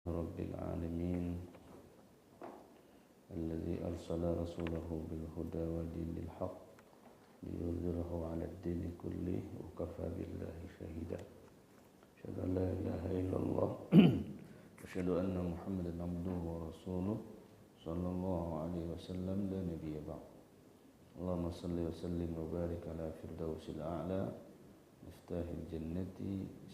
رب العالمين الذي أرسل رسوله بالهدى ودين الحق ليظهره على الدين كله وكفى بالله شهيدا أشهد أن لا إله إلا الله أشهد أن محمدا عبده ورسوله صلى الله عليه وسلم لا نبي بعد اللهم صل وسلم وبارك على فردوس الأعلى مفتاح الجنة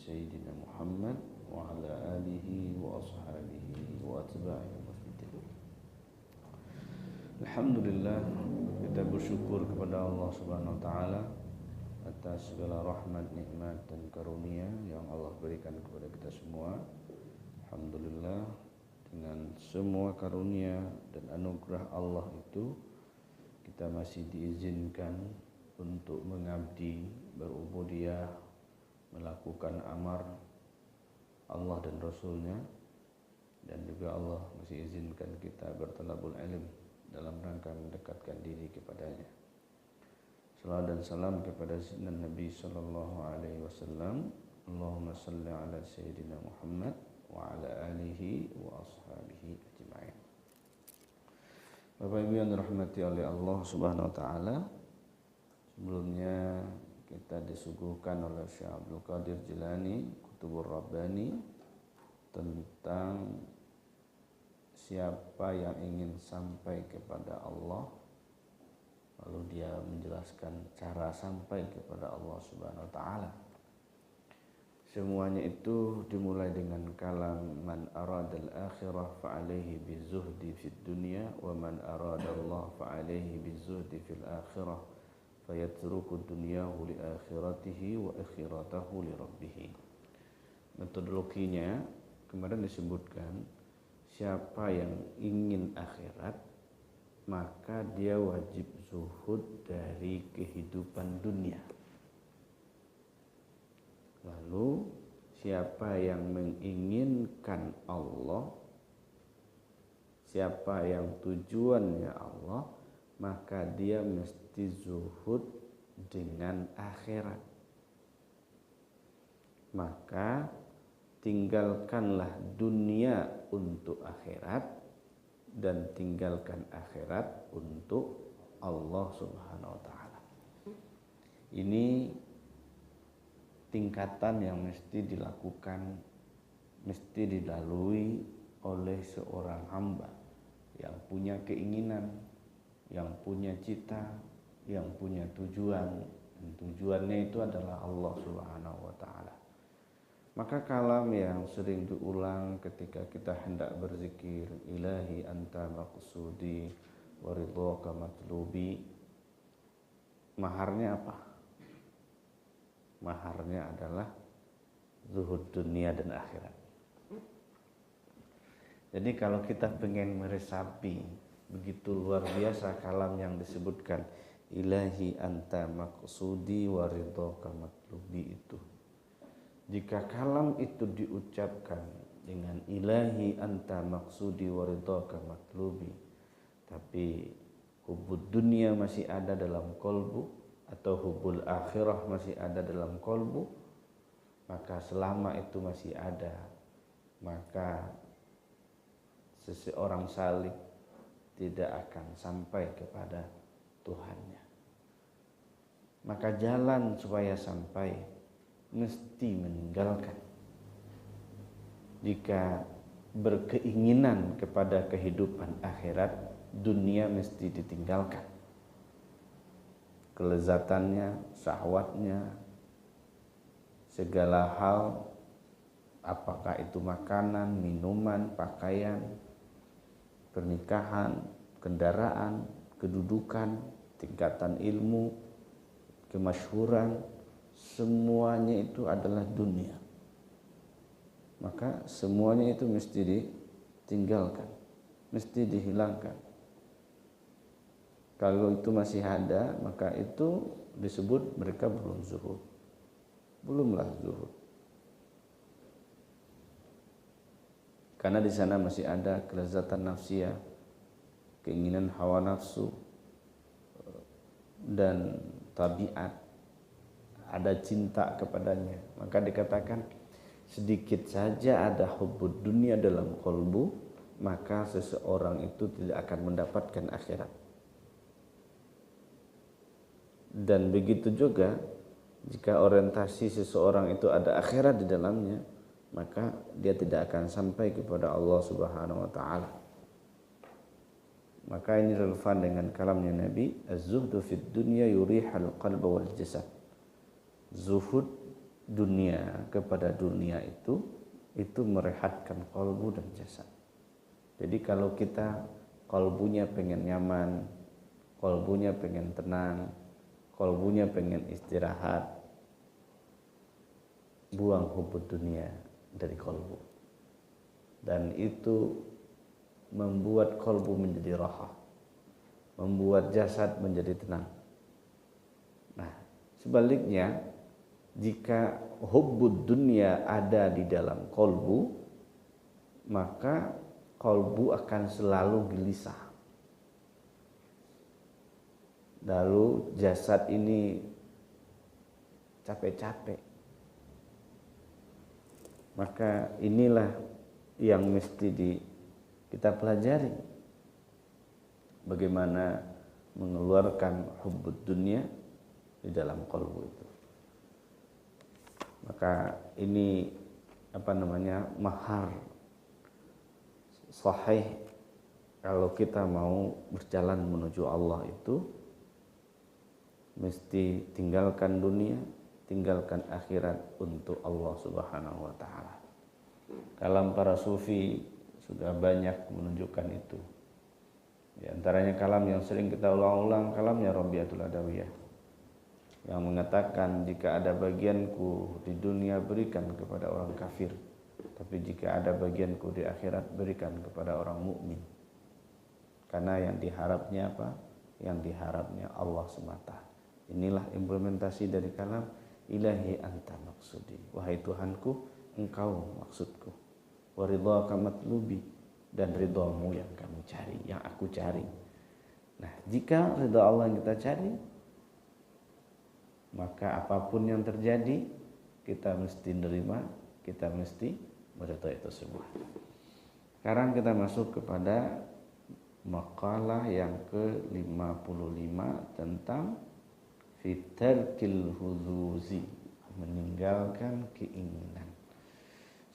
سيدنا محمد وعلى آله وأصحابه وأتباعه المفيدين. Alhamdulillah, kita bersyukur kepada Allah Subhanahu wa taala atas segala rahmat, nikmat dan karunia yang Allah berikan kepada kita semua. Alhamdulillah, dengan semua karunia dan anugerah Allah itu kita masih diizinkan untuk mengabdi, berubudiyah, melakukan amar Allah dan Rasulnya, dan juga Allah masih izinkan kita bertalabul ilm dalam rangka mendekatkan diri kepadanya. Salawat dan salam kepada Sayyidina Nabi sallallahu alaihi wasallam. Allahumma salli ala Sayyidina Muhammad wa ala alihi wa ashabihi ajma'in. Bapak Ibu yang dirahmati oleh Allah Subhanahu wa taala, sebelumnya kita disuguhkan oleh Syekh Abdul Qadir Jilani Qutbur Rabbani tentang siapa yang ingin sampai kepada Allah, lalu dia menjelaskan cara sampai kepada Allah Subhanahu wa taala. Semuanya itu dimulai dengan kalam man aradal akhirah fa'alaihi bizuhdi fid dunya wa man aradallah fa'alaihi bizuhdi fil akhirah fayatruku dunyahu li akhiratihi wa akhiratahu li rabbih. Metodologinya kemarin disebutkan, siapa yang ingin akhirat maka dia wajib zuhud dari kehidupan dunia. Lalu siapa yang menginginkan Allah, siapa yang tujuannya Allah, maka dia mesti zuhud dengan akhirat. Maka tinggalkanlah dunia untuk akhirat dan tinggalkan akhirat untuk Allah Subhanahu wa taala. Ini tingkatan yang mesti dilakukan, mesti dilalui oleh seorang hamba yang punya keinginan, yang punya cita, yang punya tujuan. Dan tujuannya itu adalah Allah Subhanahu wa taala. Maka kalam yang sering diulang ketika kita hendak berzikir, ilahi anta maqsudi wa ridhaka matlubi, maharnya apa? Maharnya adalah zuhud dunia dan akhirat. Jadi kalau kita pengen meresapi begitu luar biasa kalam yang disebutkan ilahi anta maqsudi wa ridhaka matlubi itu, jika kalam itu diucapkan dengan ilahi anta maqsudi wa ridhaka matlubi, tapi hubud dunia masih ada dalam kolbu atau hubul akhirah masih ada dalam kolbu, maka selama itu masih ada, maka seseorang salih tidak akan sampai kepada Tuhannya. Maka jalan supaya sampai mesti meninggalkan. Jika berkeinginan kepada kehidupan akhirat, dunia mesti ditinggalkan. Kelezatannya, syahwatnya, segala hal, apakah itu makanan, minuman, pakaian, pernikahan, kendaraan, kedudukan, tingkatan ilmu, kemasyhuran, semuanya itu adalah dunia. Maka semuanya itu mesti ditinggalkan, mesti dihilangkan. Kalau itu masih ada, maka itu disebut mereka belum zuhud. Belumlah zuhud. Karena di sana masih ada kelezatan nafsiyah, keinginan hawa nafsu dan tabiat, ada cinta kepadanya. Maka dikatakan sedikit saja ada hubbud dunia dalam qalbu, maka seseorang itu tidak akan mendapatkan akhirat. Dan begitu juga jika orientasi seseorang itu ada akhirat di dalamnya, maka dia tidak akan sampai kepada Allah Subhanahu wa taala. Maka ini relevan dengan kalamnya Nabi, az-zuhdu fid dunya yurihal qalba wal jasad. Zuhud dunia kepada dunia itu merehatkan kalbu dan jasad. Jadi kalau kita kalbunya pengen nyaman, kalbunya pengen tenang, kalbunya pengen istirahat, buang hubud dunia dari kalbu. Dan itu membuat kalbu menjadi raha, membuat jasad menjadi tenang. Nah, sebaliknya jika hubbud dunia ada di dalam kalbu, maka kalbu akan selalu gelisah. Lalu jasad ini capek-capek. Maka inilah yang mesti kita pelajari. Bagaimana mengeluarkan hubbud dunia di dalam kalbu itu. Maka ini mahar sahih kalau kita mau berjalan menuju Allah itu mesti tinggalkan dunia, tinggalkan akhirat untuk Allah Subhanahu wa taala. Kalam para sufi sudah banyak menunjukkan itu. Di antaranya kalam yang sering kita ulang-ulang, kalamnya Rabi'atul Adawiyah, yang mengatakan jika ada bagianku di dunia berikan kepada orang kafir, tapi jika ada bagianku di akhirat berikan kepada orang mukmin. Karena yang diharapnya apa? Yang diharapnya Allah semata. Inilah implementasi dari kalam ilahi anta maksudi. Wahai Tuhanku, engkau maksudku. Wa ridhaka matlubi, dan ridhamu yang kami cari, yang aku cari. Nah, jika ridha Allah yang kita cari, maka apapun yang terjadi kita mesti nerima, kita mesti meridhai itu semua. Sekarang kita masuk kepada makalah yang ke-55 tentang fitarkil huzuzi, meninggalkan keinginan.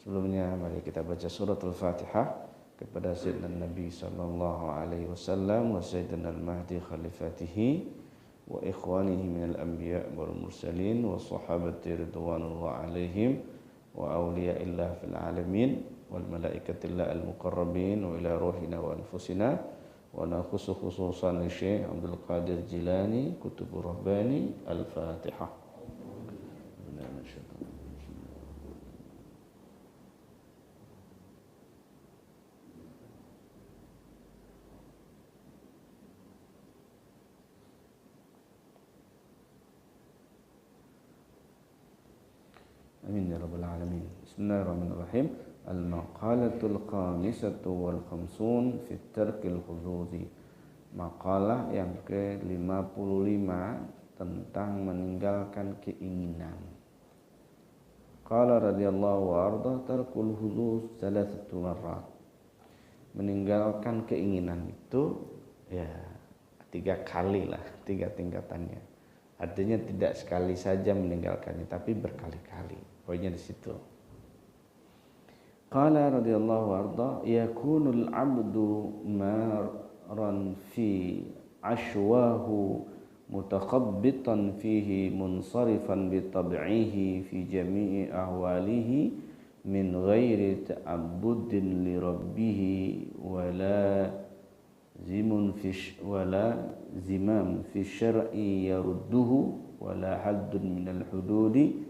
Sebelumnya mari kita baca surat Al-Fatihah kepada Sayyidina Nabi sallallahu alaihi wasallam wa Sayyidina Al-Mahdi khalifatihi wa ikhwanihi minal anbiya wal mursalin wa sahabati ridwanullah alaihim wa awliyaillah fil alamin wal malaikatillah al muqarrabin wa ila ruhina wa anfusina wa nakhusu khususan li Syekh Abdul Qadir Jilani Kutubur Rabbani. Al-Fatihah. Amin ya rabbal alamin. Bismillahirrahmanirrahim. Al-maqalatul khamisatu wal khamsun fi tarkil huzuzi. Makalah yang ke-55 tentang meninggalkan keinginan. Qala radhiyallahu arda tarkul huzuz thalathatu marrat. Meninggalkan keinginan itu ya 3 kali lah, 3 tingkatannya. Artinya tidak sekali saja meninggalkannya, tapi berkali-kali. Poinnya di situ. Qala radhiyallahu arda yakunul abdu maran fi ashwahu mutakhabbitan fihi munsarifan bi tab'ihi fi jami'i ahwalihi min ghairi ta'abbudin li rabbih wala zimam fi syar'i yarudduhu wala haddun minal hududi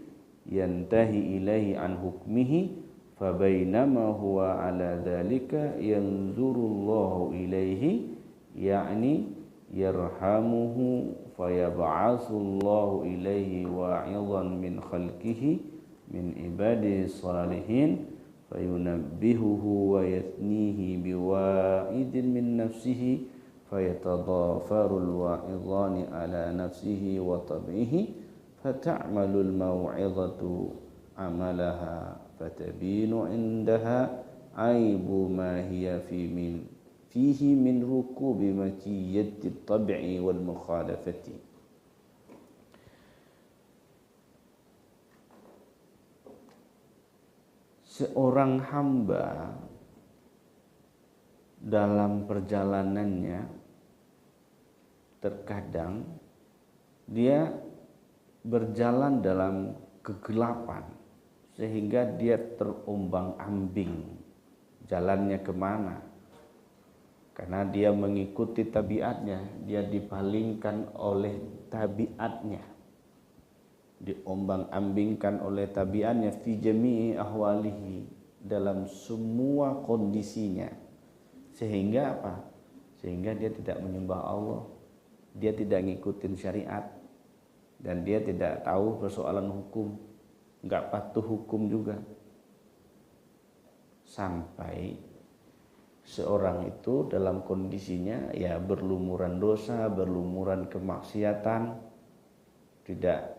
yantahi ilaihi an hukmihi fabainama huwa ala dhalika yanzurullahu ilaihi ya'ni yarhamuhu fayab'asullahu ilaihi wa'idhan min khalqihi min ibadihi salihin fayunabbihuhu wa yathnihi biwa'idin min nafsihi fayatadafarul wa'idhani ala nafsihi wa tab'ihi fata'malul maw'idhatu amalaha fatabinu indaha aibu ma hiya fihi min rukubi makiyyati tabi'i wal mukhalafati. Seorang hamba dalam perjalanannya terkadang dia berjalan dalam kegelapan sehingga dia terombang-ambing jalannya kemana, karena dia mengikuti tabiatnya, dia dipalingkan oleh tabiatnya, diombang-ambingkan oleh tabiatnya fi jami'i ahwalihi, dalam semua kondisinya. Sehingga apa? Sehingga dia tidak menyembah Allah, dia tidak ngikutin syariat, dan dia tidak tahu persoalan hukum, nggak patuh hukum juga. Sampai seorang itu dalam kondisinya ya berlumuran dosa, berlumuran kemaksiatan, tidak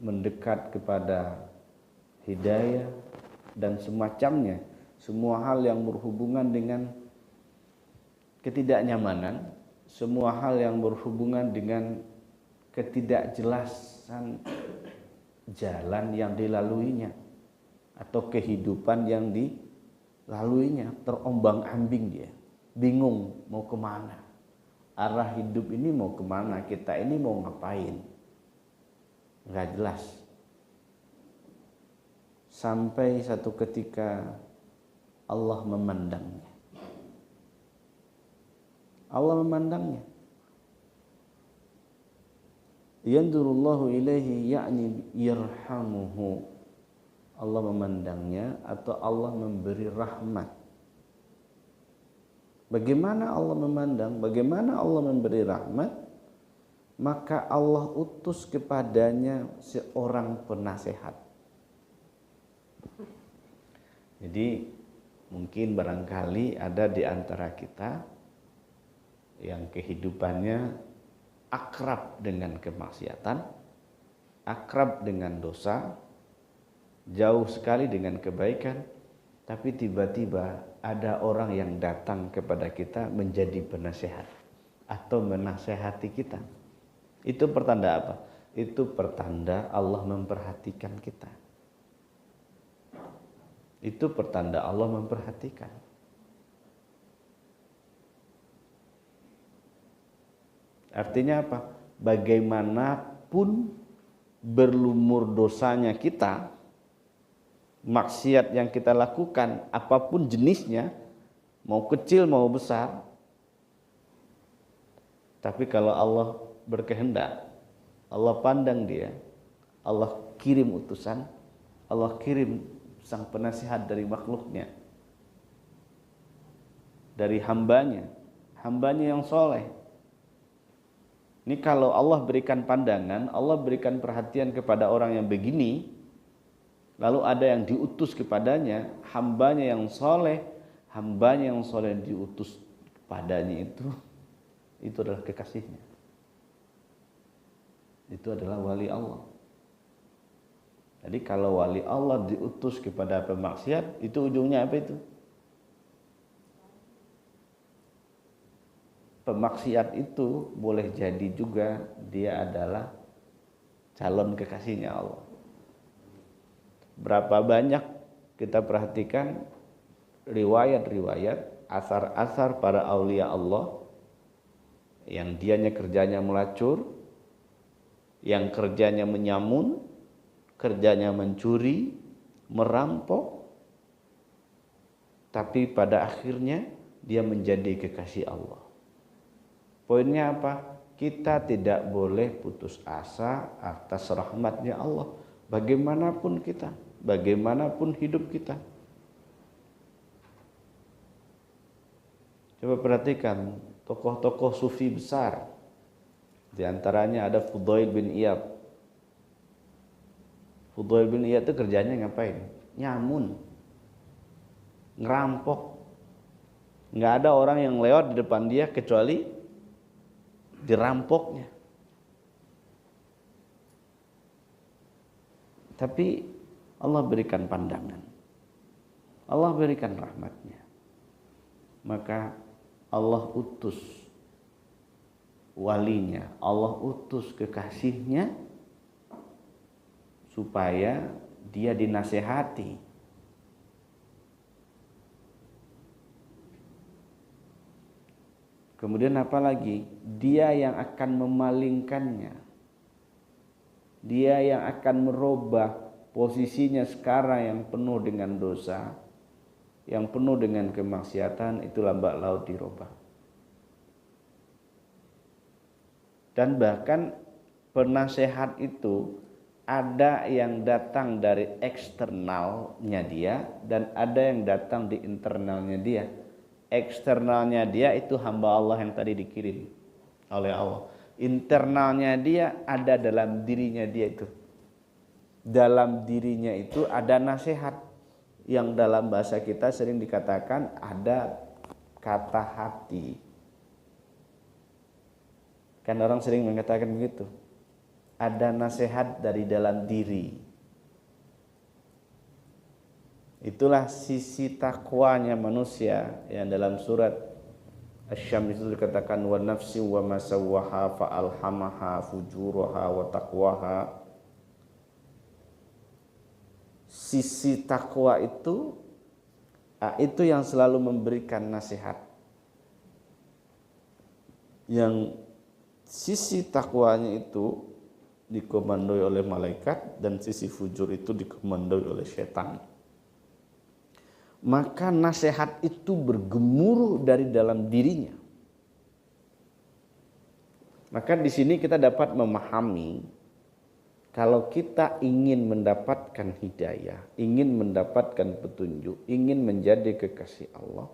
mendekat kepada hidayah dan semacamnya. Semua hal yang berhubungan dengan ketidaknyamanan, semua hal yang berhubungan dengan ketidakjelasan jalan yang dilaluinya atau kehidupan yang dilaluinya, terombang-ambing dia, bingung mau kemana, arah hidup ini mau kemana, kita ini mau ngapain, nggak jelas. Sampai satu ketika Allah memandangnya. Allah memandangnya. Yanzurullahu ilaihi ya'ni yarhamuhu. Allah memandangnya atau Allah memberi rahmat. Bagaimana Allah memandang? Bagaimana Allah memberi rahmat? Maka Allah utus kepadanya seorang penasehat. Jadi mungkin barangkali ada di antara kita yang kehidupannya akrab dengan kemaksiatan, akrab dengan dosa, jauh sekali dengan kebaikan, tapi tiba-tiba ada orang yang datang kepada kita menjadi penasehat atau menasehati kita. Itu pertanda apa? Itu pertanda Allah memperhatikan kita. Itu pertanda Allah memperhatikan. Artinya apa? Bagaimanapun berlumur dosanya kita, maksiat yang kita lakukan, apapun jenisnya, mau kecil mau besar, tapi kalau Allah berkehendak, Allah pandang dia, Allah kirim utusan, Allah kirim sang penasihat dari makhluknya, dari hambanya yang soleh. Ini kalau Allah berikan pandangan, Allah berikan perhatian kepada orang yang begini, lalu ada yang diutus kepadanya, hambanya yang soleh diutus kepadanya itu adalah kekasihnya. Itu adalah wali Allah. Jadi kalau wali Allah diutus kepada pemaksiat, itu ujungnya apa itu? Pemaksiat itu boleh jadi juga dia adalah calon kekasihnya Allah. Berapa banyak kita perhatikan riwayat-riwayat, asar-asar para aulia Allah yang dianya kerjanya melacur, yang kerjanya menyamun, kerjanya mencuri, merampok, tapi pada akhirnya dia menjadi kekasih Allah. Poinnya apa? Kita tidak boleh putus asa atas rahmatnya Allah. Bagaimanapun kita, bagaimanapun hidup kita. Coba perhatikan tokoh-tokoh sufi besar. Di antaranya ada Fudail bin Iyad. Fudail bin Iyad itu kerjanya ngapain? Nyamun, ngerampok. Nggak ada orang yang lewat di depan dia kecuali dirampoknya. Tapi Allah berikan pandangan, Allah berikan rahmatnya. Maka Allah utus walinya, Allah utus kekasihnya supaya dia dinasehati. Kemudian apa lagi? Dia yang akan memalingkannya. Dia yang akan merubah posisinya sekarang yang penuh dengan dosa, yang penuh dengan kemaksiatan, itu lambat laut dirubah. Dan bahkan penasehat itu ada yang datang dari eksternalnya dia dan ada yang datang di internalnya dia. Eksternalnya dia itu hamba Allah yang tadi dikirim oleh Allah. Internalnya dia ada dalam dirinya dia itu. Dalam dirinya itu ada nasihat yang dalam bahasa kita sering dikatakan ada kata hati. Kan orang sering mengatakan begitu. Ada nasihat dari dalam diri. Itulah sisi takwanya manusia yang dalam surat Asy-Syams itu dikatakan wa nafsi wa ma sawwaha fa alhamaha fujuraha wa taqwaha. Sisi takwa itu yang selalu memberikan nasihat. Yang sisi takwanya itu dikomandoi oleh malaikat dan sisi fujur itu dikomandoi oleh setan. Maka nasihat itu bergemuruh dari dalam dirinya. Maka di sini kita dapat memahami kalau kita ingin mendapatkan hidayah, ingin mendapatkan petunjuk, ingin menjadi kekasih Allah,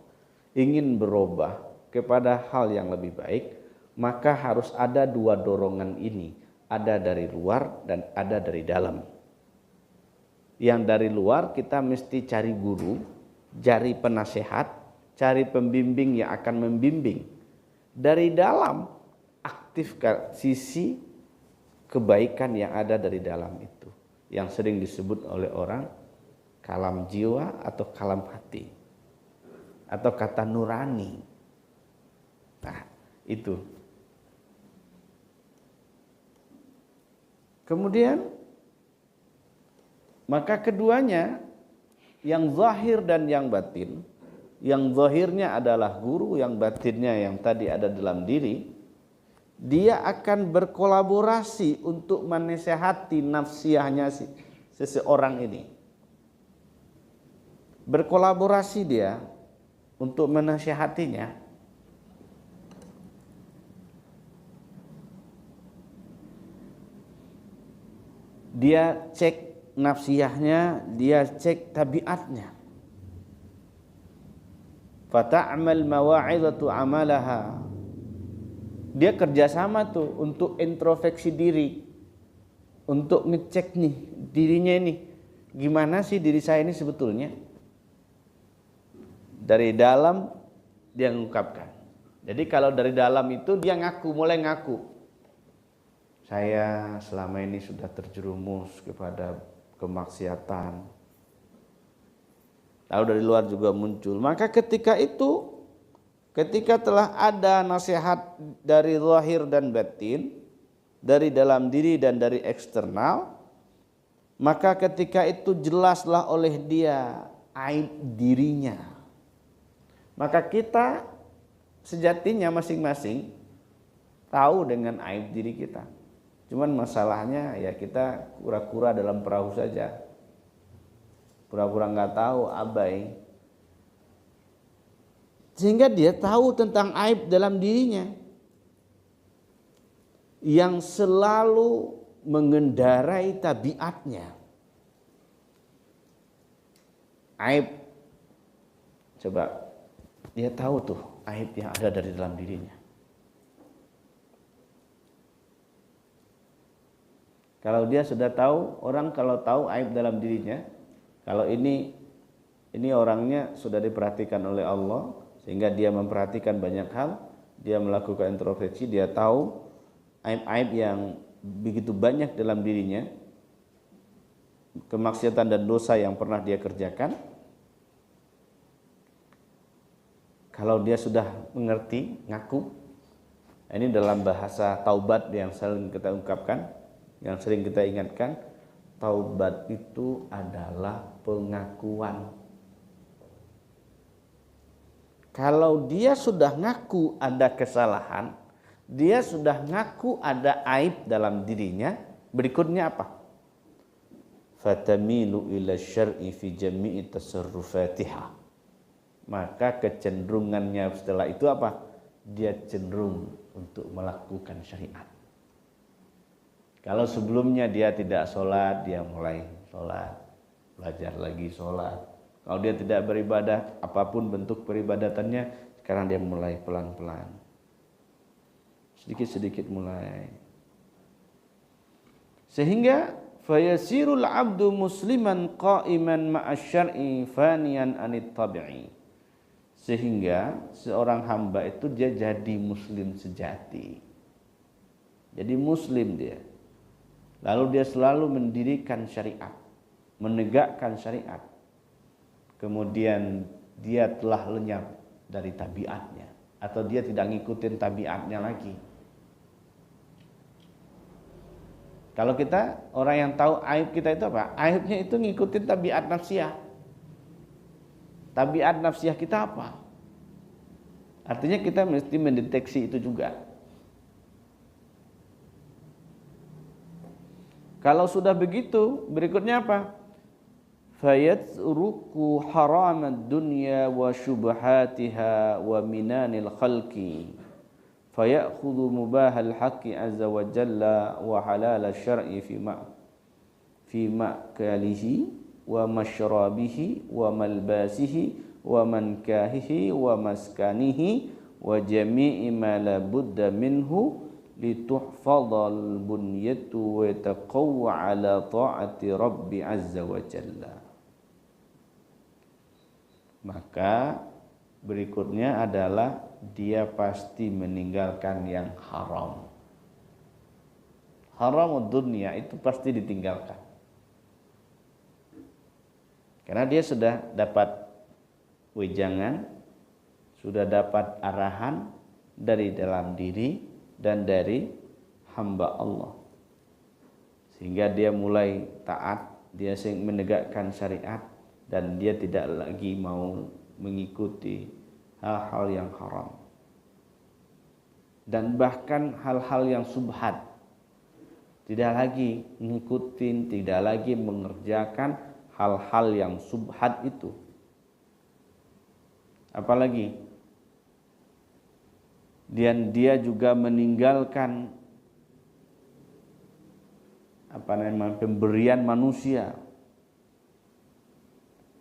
ingin berubah kepada hal yang lebih baik, maka harus ada dua dorongan ini, ada dari luar dan ada dari dalam. Yang dari luar kita mesti cari guru, cari penasehat, cari pembimbing yang akan membimbing. Dari dalam, aktifkan sisi kebaikan yang ada dari dalam itu, yang sering disebut oleh orang kalam jiwa atau kalam hati atau kata nurani. Nah, itu. Kemudian maka keduanya, yang zahir dan yang batin, yang zahirnya adalah guru, yang batinnya yang tadi ada dalam diri, dia akan berkolaborasi untuk menasehati nafsiyahnya seseorang ini. Berkolaborasi dia untuk menasehatinya. Dia cek nafsiyahnya, dia cek tabiatnya. Fata'amal mawa'idatu amalaha. Dia kerjasama tuh untuk introspeksi diri, untuk ngecek nih dirinya ini, gimana sih diri saya ini sebetulnya. Dari dalam dia mengungkapkan. Jadi kalau dari dalam itu dia mulai ngaku. Saya selama ini sudah terjerumus kepada kemaksiatan. Lalu dari luar juga muncul. Maka ketika telah ada nasihat dari zahir dan batin, dari dalam diri dan dari eksternal, maka ketika itu jelaslah oleh dia aib dirinya. Maka kita sejatinya masing-masing tahu dengan aib diri kita. Cuman masalahnya ya kita kura-kura dalam perahu saja. Pura-pura nggak tahu, abai. Sehingga dia tahu tentang aib dalam dirinya. Yang selalu mengendarai tabiatnya. Aib. Coba dia tahu tuh aib yang ada dari dalam dirinya. Kalau dia sudah tahu, orang kalau tahu aib dalam dirinya, kalau ini orangnya sudah diperhatikan oleh Allah, sehingga dia memperhatikan banyak hal, dia melakukan introspeksi, dia tahu aib-aib yang begitu banyak dalam dirinya, kemaksiatan dan dosa yang pernah dia kerjakan. Kalau dia sudah mengerti, ngaku, ini dalam bahasa taubat yang sering kita ungkapkan, yang sering kita ingatkan, taubat itu adalah pengakuan. Kalau dia sudah ngaku ada kesalahan, dia sudah ngaku ada aib dalam dirinya, berikutnya apa? Fatamilu ila syar'i fi jami'i tasarrufatiha. Maka kecenderungannya setelah itu apa? Dia cenderung untuk melakukan syariat. Kalau sebelumnya dia tidak sholat, dia mulai sholat, belajar lagi sholat. Kalau dia tidak beribadah, apapun bentuk peribadatannya, sekarang dia mulai pelan-pelan, sedikit-sedikit mulai. Sehingga fayasirul abdu musliman qa'iman ma'asyar'i faniyan anit tabi'i. Sehingga seorang hamba itu dia jadi muslim sejati. Jadi muslim dia. Lalu dia selalu mendirikan syariat, menegakkan syariat. Kemudian dia telah lenyap dari tabiatnya, atau dia tidak ngikutin tabiatnya lagi. Kalau kita orang yang tahu aib kita itu apa? Aibnya itu ngikutin tabiat nafsiyah. Tabiat nafsiyah kita apa? Artinya kita mesti mendeteksi itu juga. Kalau sudah begitu, berikutnya apa? Fayatruku haramad dunya wa syubhatiha wa minanil khalqi. Fayakhudhu mubahal haqqi azza wa jalla wa halal syar'i fi ma'kalihi wa masyrabihi wa malbasihi wa mankahihi wa maskanihi wa jami'i ma la budda minhu lituhfadhal bunyatu wa taqawwa ala ta'ati rabbi azza wa jalla. Maka berikutnya adalah dia pasti meninggalkan yang haram. Haram dunia itu pasti ditinggalkan. Karena dia sudah dapat wejangan, sudah dapat arahan dari dalam diri dan dari hamba Allah. Sehingga dia mulai taat, dia menegakkan syariat, dan dia tidak lagi mau mengikuti hal-hal yang haram. Dan bahkan hal-hal yang subhat. Tidak lagi ngikutin, tidak lagi mengerjakan hal-hal yang subhat itu. Apalagi dan dia juga meninggalkan pemberian manusia,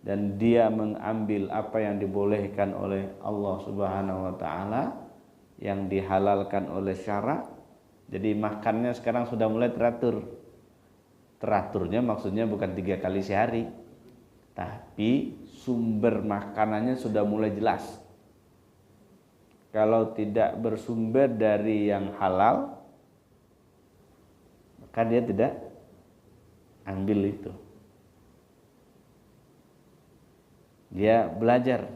dan dia mengambil apa yang dibolehkan oleh Allah Subhanahu wa taala, yang dihalalkan oleh syara. Jadi makannya sekarang sudah mulai teratur. Teraturnya maksudnya bukan 3 kali sehari, tapi sumber makanannya sudah mulai jelas. Kalau tidak bersumber dari yang halal, maka dia tidak ambil itu. Dia belajar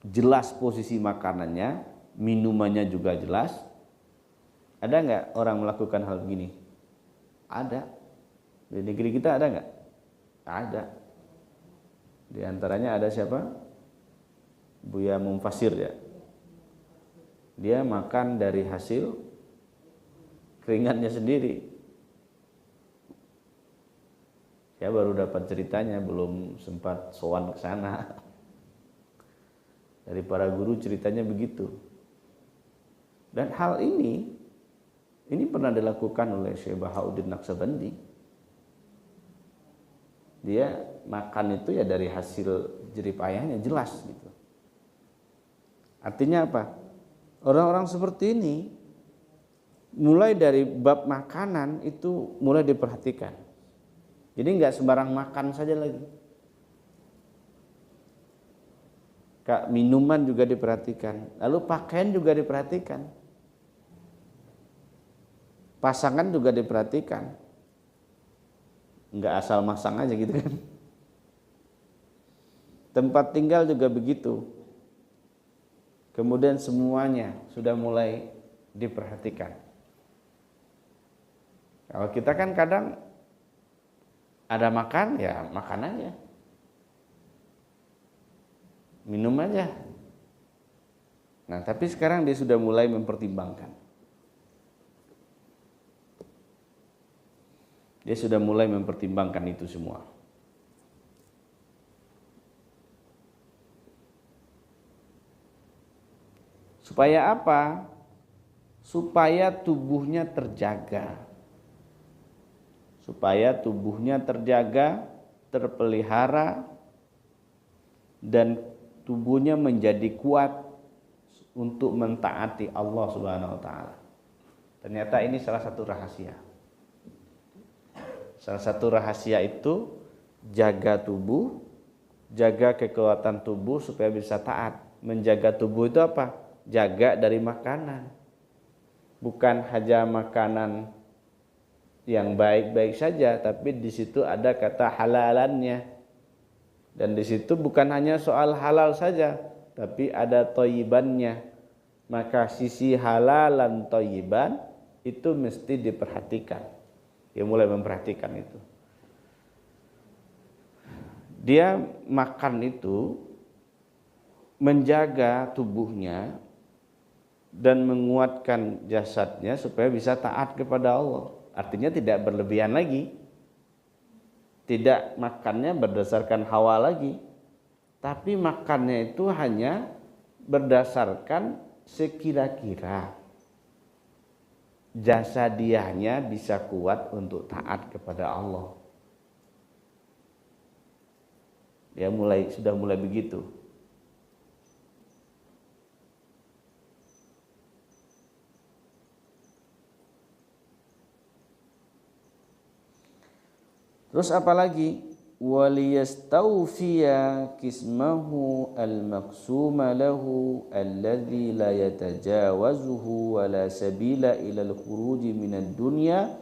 jelas posisi makanannya, minumannya juga jelas. Ada nggak orang melakukan hal begini? Ada. Di negeri kita ada nggak? Ada. Di antaranya ada siapa? Buya Mumfasir ya. Dia makan dari hasil keringatnya sendiri. Saya baru dapat ceritanya, belum sempat sowan ke sana. Dari para guru ceritanya begitu. Dan hal ini pernah dilakukan oleh Syekh Bahauddin Naqsabandi. Dia makan itu ya dari hasil jerih payahnya, jelas gitu. Artinya apa? Orang-orang seperti ini mulai dari bab makanan itu mulai diperhatikan. Jadi nggak sembarang makan saja lagi. Minuman juga diperhatikan, lalu pakaian juga diperhatikan. Pasangan juga diperhatikan. Enggak asal masang aja gitu kan. Tempat tinggal juga begitu. Kemudian semuanya sudah mulai diperhatikan. Kalau kita kan kadang ada makan, ya makan aja. Minum aja. Nah, tapi sekarang dia sudah mulai mempertimbangkan. Dia sudah mulai mempertimbangkan itu semua. Supaya apa? Supaya tubuhnya terjaga. Supaya tubuhnya terjaga, terpelihara, dan tubuhnya menjadi kuat untuk mentaati Allah Subhanahu wa taala. Ternyata ini salah satu rahasia. Salah satu rahasia itu jaga tubuh, jaga kekuatan tubuh supaya bisa taat. Menjaga tubuh itu apa? Jaga dari makanan. Bukan hanya makanan yang baik-baik saja, tapi di situ ada kata halalannya. Dan di situ bukan hanya soal halal saja, tapi ada thayyibannya. Maka sisi halalan thayyiban itu mesti diperhatikan. Dia mulai memperhatikan itu. Dia makan itu menjaga tubuhnya dan menguatkan jasadnya supaya bisa taat kepada Allah. Artinya tidak berlebihan lagi. Tidak makannya berdasarkan hawa lagi, tapi makannya itu hanya berdasarkan sekira-kira jasadiahnya bisa kuat untuk taat kepada Allah. Dia sudah mulai begitu. Terus apalagi? Waliyastawfiya kismahu al-maqsuma lahu alladhi la yatajawazuhu wa la sabila ila al-khuruji minad dunya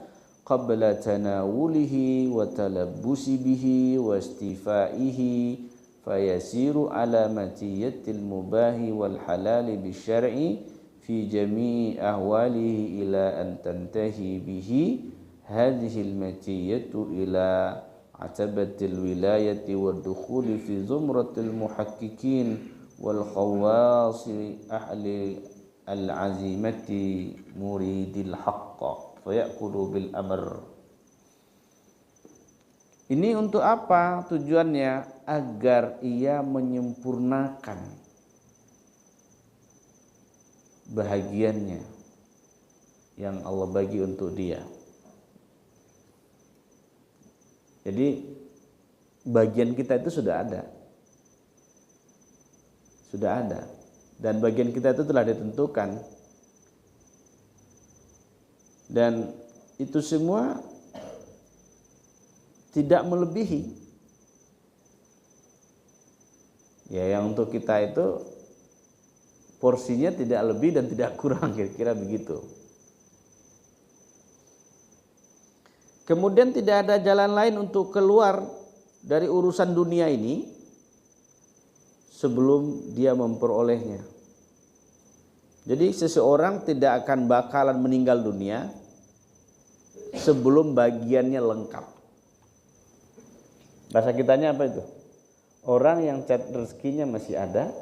qabla tanawulihi wa talabbusi bihi wa istifaihi fayasiru ala matiyatil mubahi wal halali bisyar'i fi jami'i ahwalihi ila an tantahi bihi hadhil matiyatu ila atabatil wilayati wa dukhuli fi zumratil muhaqqiqin wal khawasi ahli al-azimati muridil haqqa fayaqulu bil amr. Ini untuk apa tujuannya? Agar ia menyempurnakan bahagiannya yang Allah bagi untuk dia. Jadi bagian kita itu sudah ada. Sudah ada. Dan bagian kita itu telah ditentukan. Dan itu semua tidak melebihi. Ya, yang untuk kita itu porsinya tidak lebih dan tidak kurang, kira-kira begitu. Kemudian tidak ada jalan lain untuk keluar dari urusan dunia ini sebelum dia memperolehnya. Jadi seseorang tidak akan bakalan meninggal dunia sebelum bagiannya lengkap. Bahasa kitanya apa itu? Orang yang rezekinya masih ada,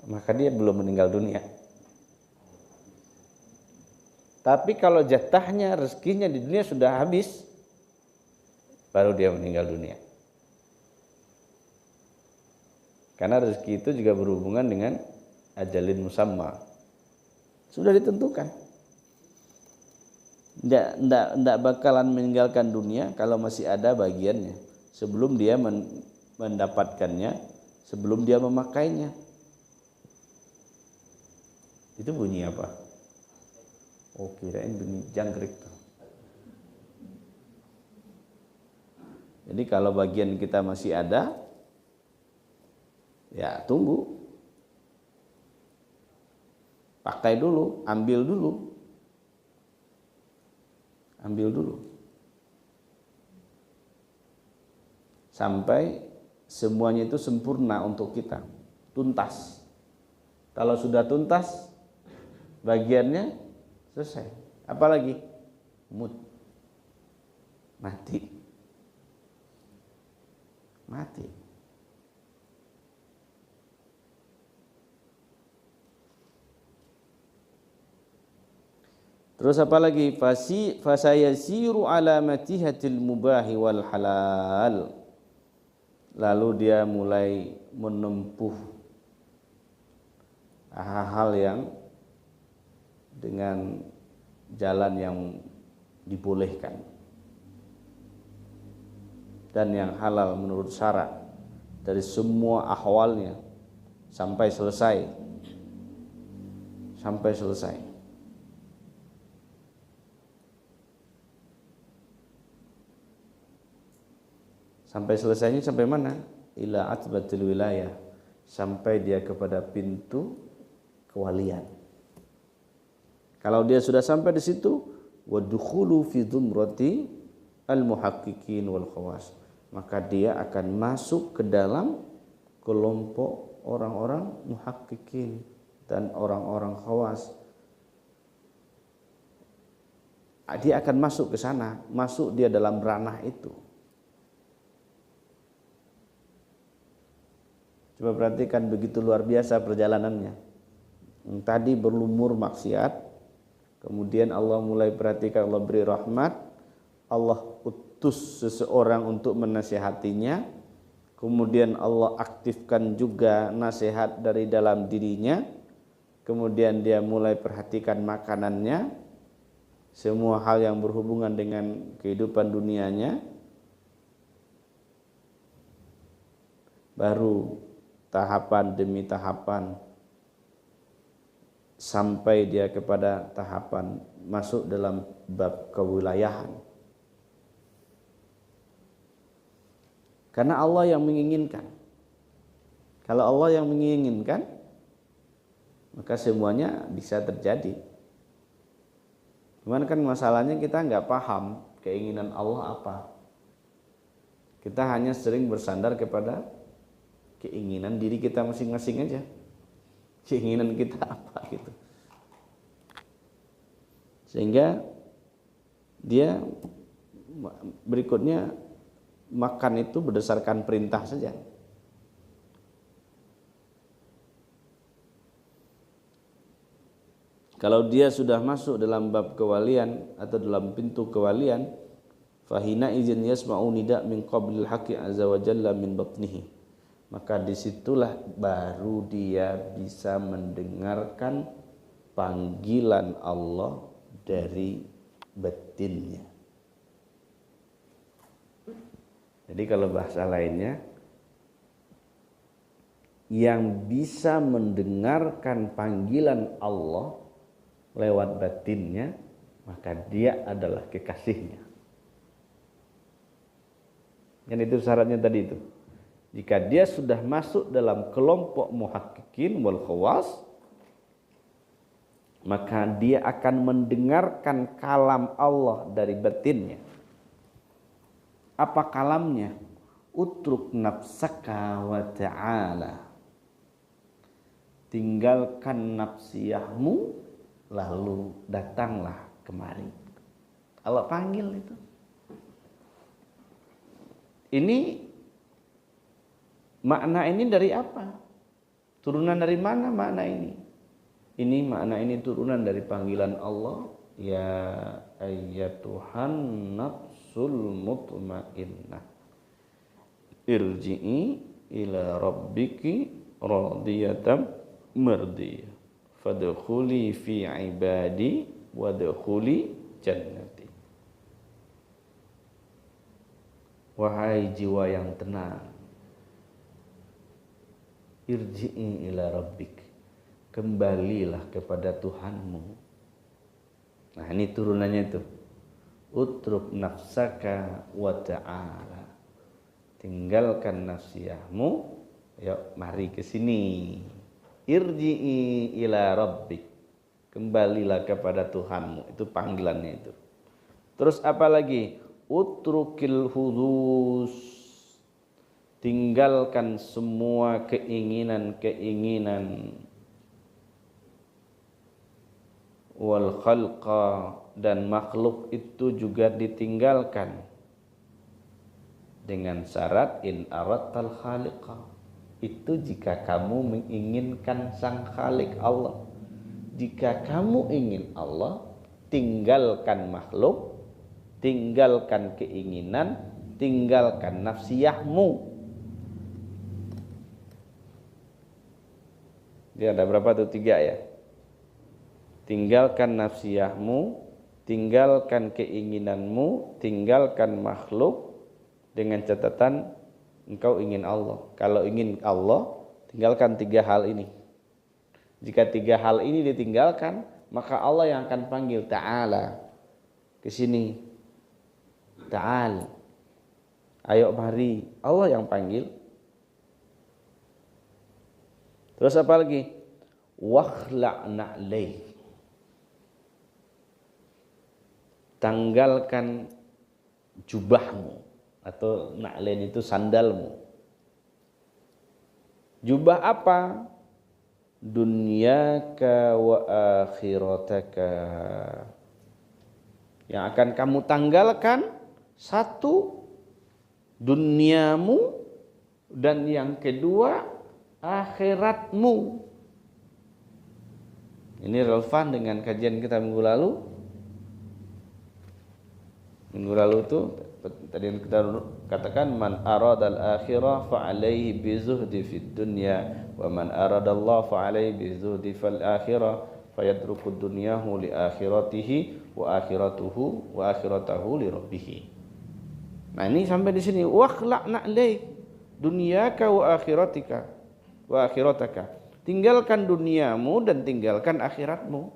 maka dia belum meninggal dunia. Tapi kalau jatahnya, rezekinya di dunia sudah habis, baru dia meninggal dunia. Karena rezeki itu juga berhubungan dengan ajalin musamma. Sudah ditentukan. Tidak bakalan meninggalkan dunia kalau masih ada bagiannya. Sebelum dia mendapatkannya, sebelum dia memakainya. Itu bunyi apa? Oh, kirain bunyi jangkrik tuh. Jadi kalau bagian kita masih ada, ya tunggu. Pakai dulu, ambil dulu. Ambil dulu. Sampai semuanya itu sempurna untuk kita. Tuntas. Kalau sudah tuntas, bagiannya selesai. Apalagi? Mut. Mati. Mati. Terus apa lagi? Fasayasiru ala matihatil mubahi wal halal. Lalu dia mulai menempuh hal-hal yang dengan jalan yang dibolehkan dan yang halal menurut syarak dari semua ahwalnya sampai selesai. Sampai selesainya sampai mana? Ila atbatil wilayah, sampai dia kepada pintu kewalian. Kalau dia sudah sampai di situ, wadukhulu fi dzumrati al-muhaqqiqin wal khawas, maka dia akan masuk ke dalam kelompok orang-orang muhaqqiqin dan orang-orang khawas. Dia akan masuk ke sana, masuk dia dalam ranah itu. Coba perhatikan, begitu luar biasa perjalanannya. Tadi berlumur maksiat, kemudian Allah mulai perhatikan, Allah beri rahmat, Allah utus seseorang untuk menasihatinya, kemudian Allah aktifkan juga nasihat dari dalam dirinya, kemudian dia mulai perhatikan makanannya, semua hal yang berhubungan dengan kehidupan dunianya, baru tahapan demi tahapan sampai dia kepada tahapan masuk dalam bab kewilayahan. Karena Allah yang menginginkan. Kalau Allah yang menginginkan, maka semuanya bisa terjadi. Cuman kan masalahnya kita nggak paham keinginan Allah apa. Kita hanya sering bersandar kepada keinginan diri kita masing-masing aja. Keinginan kita apa gitu. Sehingga dia berikutnya makan itu berdasarkan perintah saja. Kalau dia sudah masuk dalam bab kewalian atau dalam pintu kewalian, fahina izin yasma'u nida min qablil haqqi azza wa jalla min batnihi, maka disitulah baru dia bisa mendengarkan panggilan Allah dari batinnya. Jadi kalau bahasa lainnya, yang bisa mendengarkan panggilan Allah lewat batinnya, maka dia adalah kekasihnya. Dan itu syaratnya tadi itu. Jika dia sudah masuk dalam kelompok muhaqqiqin wal khawas, maka dia akan mendengarkan kalam Allah dari batinnya. Apa kalamnya? Utruk nafsaka wa ta'ala. Tinggalkan nafsiyahmu, lalu datanglah kemari. Allah panggil itu. Ini makna ini dari apa? Turunan dari mana makna ini? Ini makna ini turunan dari panggilan Allah, ya ayyatuhan nafsul mutmainnah, irji'i ila rabbiki radiyatan mardiyah, fadkhuli fi ibadi wadkhuli jannati. Wahai jiwa yang tenang, irji'i ila rabbik, kembalilah kepada Tuhanmu. Nah ini turunannya itu. Utruk nafsaka wa ta'ala, tinggalkan nafsiyahmu, yuk mari ke sini. Irji'i ila rabbik, kembalilah kepada Tuhanmu. Itu panggilannya itu. Terus apa lagi? Utrukil hudus, tinggalkan semua keinginan-keinginan, wal khalqa, dan makhluk itu juga ditinggalkan dengan syarat in aradtal khaliqa, itu jika kamu menginginkan sang khalik Allah. Jika kamu ingin Allah, tinggalkan makhluk, tinggalkan keinginan, tinggalkan nafsiyahmu. Dia ada berapa tuh? 3 ya. Tinggalkan nafsiyahmu, tinggalkan keinginanmu, tinggalkan makhluk, dengan catatan engkau ingin Allah. Kalau ingin Allah, tinggalkan 3 hal ini. Jika 3 hal ini ditinggalkan, maka Allah yang akan panggil, ta'ala, ke sini. Ta'al, ayo mari. Allah yang panggil. Terus apa lagi? Wakhla' na'laik, tanggalkan jubahmu, atau na'lain itu sandalmu. Jubah apa? Dunyaka wa akhirataka. Yang akan kamu tanggalkan, 1 duniamu, dan yang kedua akhiratmu. Ini relevan dengan kajian kita minggu lalu. Minggu lalu itu tadi yang kita katakan, man aradal akhirah fa alaihi bizuhdi fid dunya wa man aradallah fa alaihi bizuhdi fil akhirah fayatruku dunyahu li akhiratihi wa akhiratahu li rabbih. Nah, ini sampai di sini, wakhla'na alaik dunyaka wa akhirataka. Tinggalkan duniamu dan tinggalkan akhiratmu.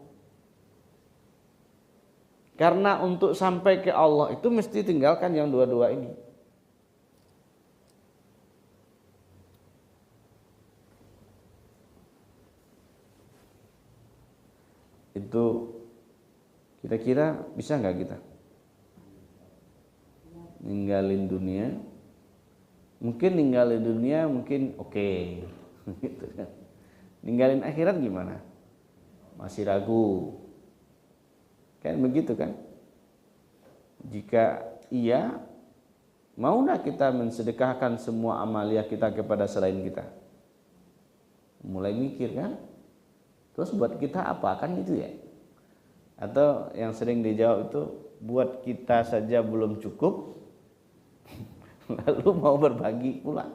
Karena untuk sampai ke Allah itu mesti tinggalkan yang 2 ini. Itu kira-kira bisa nggak kita ninggalin dunia? Mungkin ninggalin dunia mungkin oke. Gitu kan. Ninggalin akhirat gimana? Masih ragu. Kan begitu kan? Jika iya, maukah kita mensedekahkan semua amalia kita kepada selain kita? Mulai mikir kan? Terus buat kita apa? Kan itu ya. Atau yang sering dijawab itu, buat kita saja belum cukup, lalu mau berbagi pula.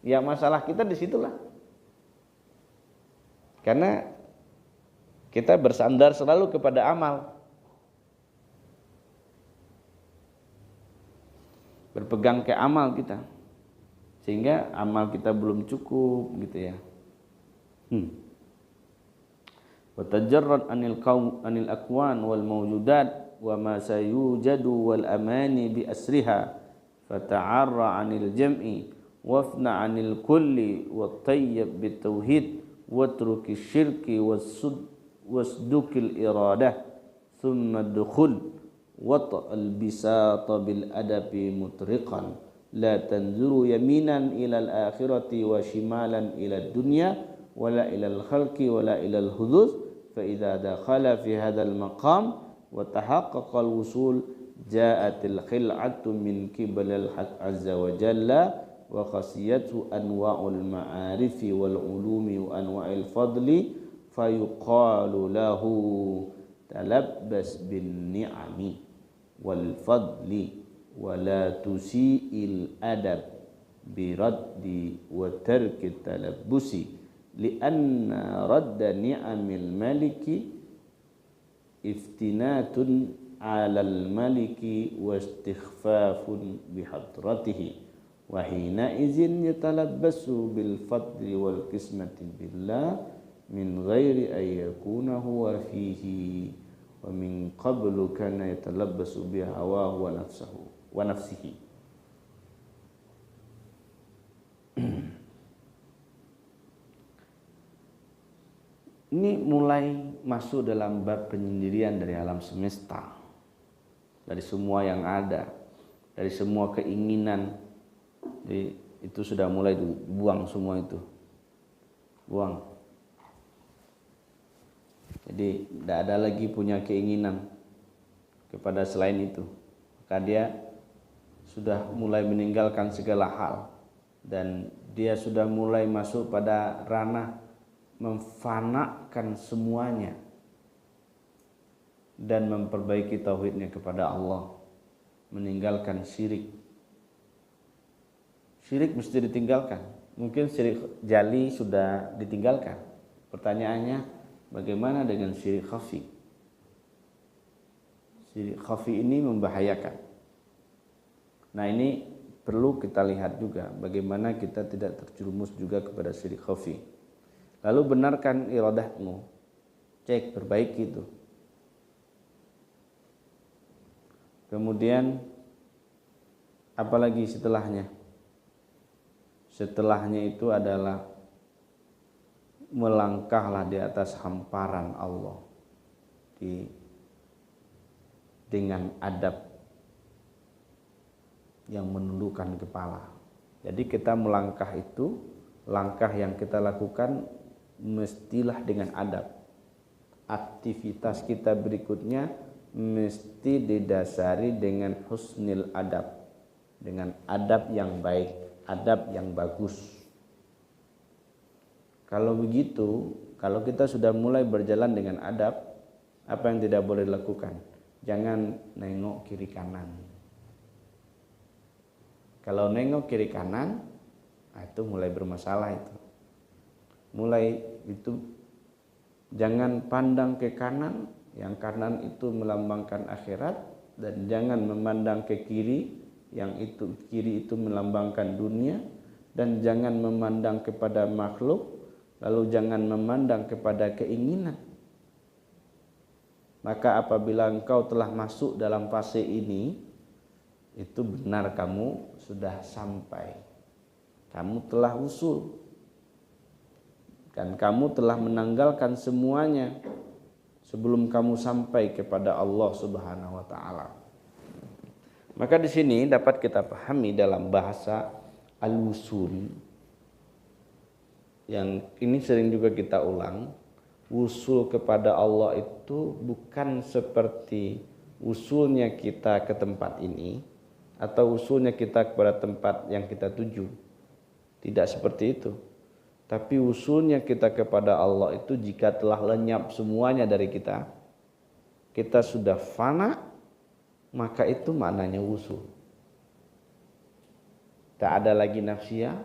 Ya, masalah kita disitulah. Karena kita bersandar selalu kepada amal, berpegang ke amal kita, sehingga amal kita belum cukup gitu ya. Wa tajarrad anil akwan wal mawjudat wa ma sayujadu wal amani bi asriha fata'arra anil jam'i wafna anil kulli wa tayyib bit tauhid watruki syirki wasdukil iradah thumma dukhul wata'al bisata bil adabi mutriqan la tanzuru yaminan ilal akhirati wa shimalan ilad dunya wala ilal khalqi wala ilal hudus fa idza dakhala fi hadzal maqam wa tahaqqaqa al wusul ja'atil khil'atu min qibalil haqq azza wa jalla wa khasiyatu anwa'ul ma'arifi wal ulumi wa anwa'il fadli fayuqalu lahu talabbas bin ni'ami wal fadli wa la tusi'il adab biraddi wa tarki talabbusi li'anna radda ni'amil maliki iftinatun 'alal maliki wa istighfafun bihadratihi wa hina izin yatalabbasu bil fadli wal qismati billah min ghairi ay yakuna huwa fihi wa min qablu kana yatalabbasu bi hawahu wa nafsihi. Ini mulai masuk dalam bab penyendirian dari alam semesta. dari semua yang ada, dari semua keinginan. Jadi itu sudah mulai dibuang semua itu. Buang. Jadi tidak ada lagi punya keinginan kepada selain itu. Maka dia sudah mulai meninggalkan segala hal dan dia sudah mulai masuk pada ranah memfanakan semuanya dan memperbaiki tauhidnya kepada Allah, meninggalkan syirik. Syirik mesti ditinggalkan. Mungkin syirik jali sudah ditinggalkan. Pertanyaannya, bagaimana dengan syirik khafi? Syirik khafi ini membahayakan. Nah, ini perlu kita lihat juga bagaimana kita tidak terjerumus juga kepada syirik khafi. Lalu benarkan iradahmu. Cek, perbaiki itu. Kemudian apalagi setelahnya? Setelahnya itu adalah melangkahlah di atas hamparan Allah dengan adab yang menundukkan kepala. Jadi kita melangkah itu, langkah yang kita lakukan mestilah dengan adab. Aktivitas kita berikutnya mesti didasari dengan husnil adab, dengan adab yang baik, adab yang bagus. Kalau begitu, kalau kita sudah mulai berjalan dengan adab, apa yang tidak boleh dilakukan? Jangan nengok kiri kanan. Kalau nengok kiri kanan, itu mulai bermasalah itu. Mulai itu jangan pandang ke kanan, yang kanan itu melambangkan akhirat, dan jangan memandang ke kiri, yang itu kiri itu melambangkan dunia, dan jangan memandang kepada makhluk, lalu jangan memandang kepada keinginan. Maka apabila engkau telah masuk dalam fase ini, itu benar kamu sudah sampai. Kamu telah usul. Dan kamu telah menanggalkan semuanya sebelum kamu sampai kepada Allah Subhanahu wa taala. Maka di sini dapat kita pahami dalam bahasa al-wusul, yang ini sering juga kita ulang, wusul kepada Allah itu bukan seperti usulnya kita ke tempat ini atau usulnya kita kepada tempat yang kita tuju. Tidak seperti itu. Tapi usulnya kita kepada Allah itu jika telah lenyap semuanya dari kita, kita sudah fana, maka itu maknanya usul. Tak ada lagi nafsiyah,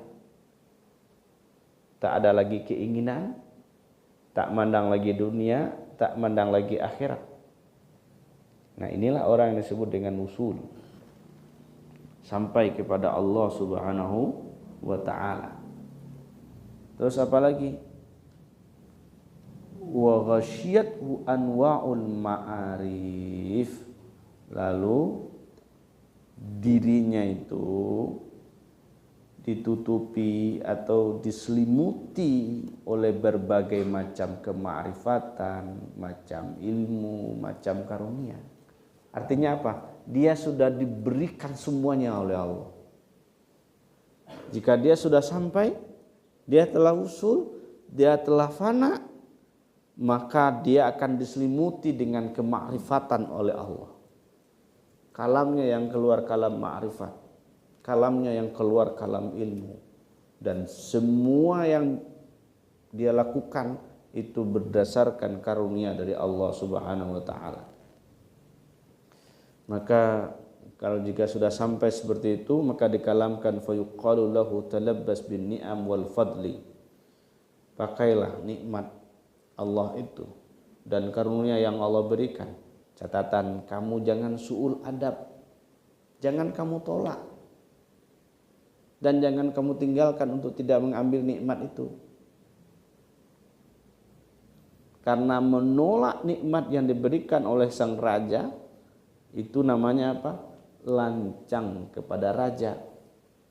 tak ada lagi keinginan, tak mandang lagi dunia, tak mandang lagi akhirat. Nah, inilah orang yang disebut dengan usul. Sampai kepada Allah Subhanahu wa ta'ala. Terus apa lagi? Wa ghasyiyathu anwa'ul ma'arif. Lalu dirinya itu ditutupi atau diselimuti oleh berbagai macam kemakrifatan, macam ilmu, macam karunia. Artinya apa? Dia sudah diberikan semuanya oleh Allah. Jika dia sudah sampai, dia telah usul, dia telah fana, maka dia akan diselimuti dengan kemakrifatan oleh Allah. Kalamnya yang keluar kalam ma'rifat, kalamnya yang keluar kalam ilmu, dan semua yang dia lakukan itu berdasarkan karunia dari Allah Subhanahu wa ta'ala. Maka kalau jika sudah sampai seperti itu, maka dikalamkan fayuqalu lahu talabbas bin ni'am wal fadli. Pakailah nikmat Allah itu dan karunia yang Allah berikan. Catatan, kamu jangan su'ul adab, jangan kamu tolak, dan jangan kamu tinggalkan untuk tidak mengambil nikmat itu. Karena menolak nikmat yang diberikan oleh sang raja, itu namanya apa? Lancang kepada raja.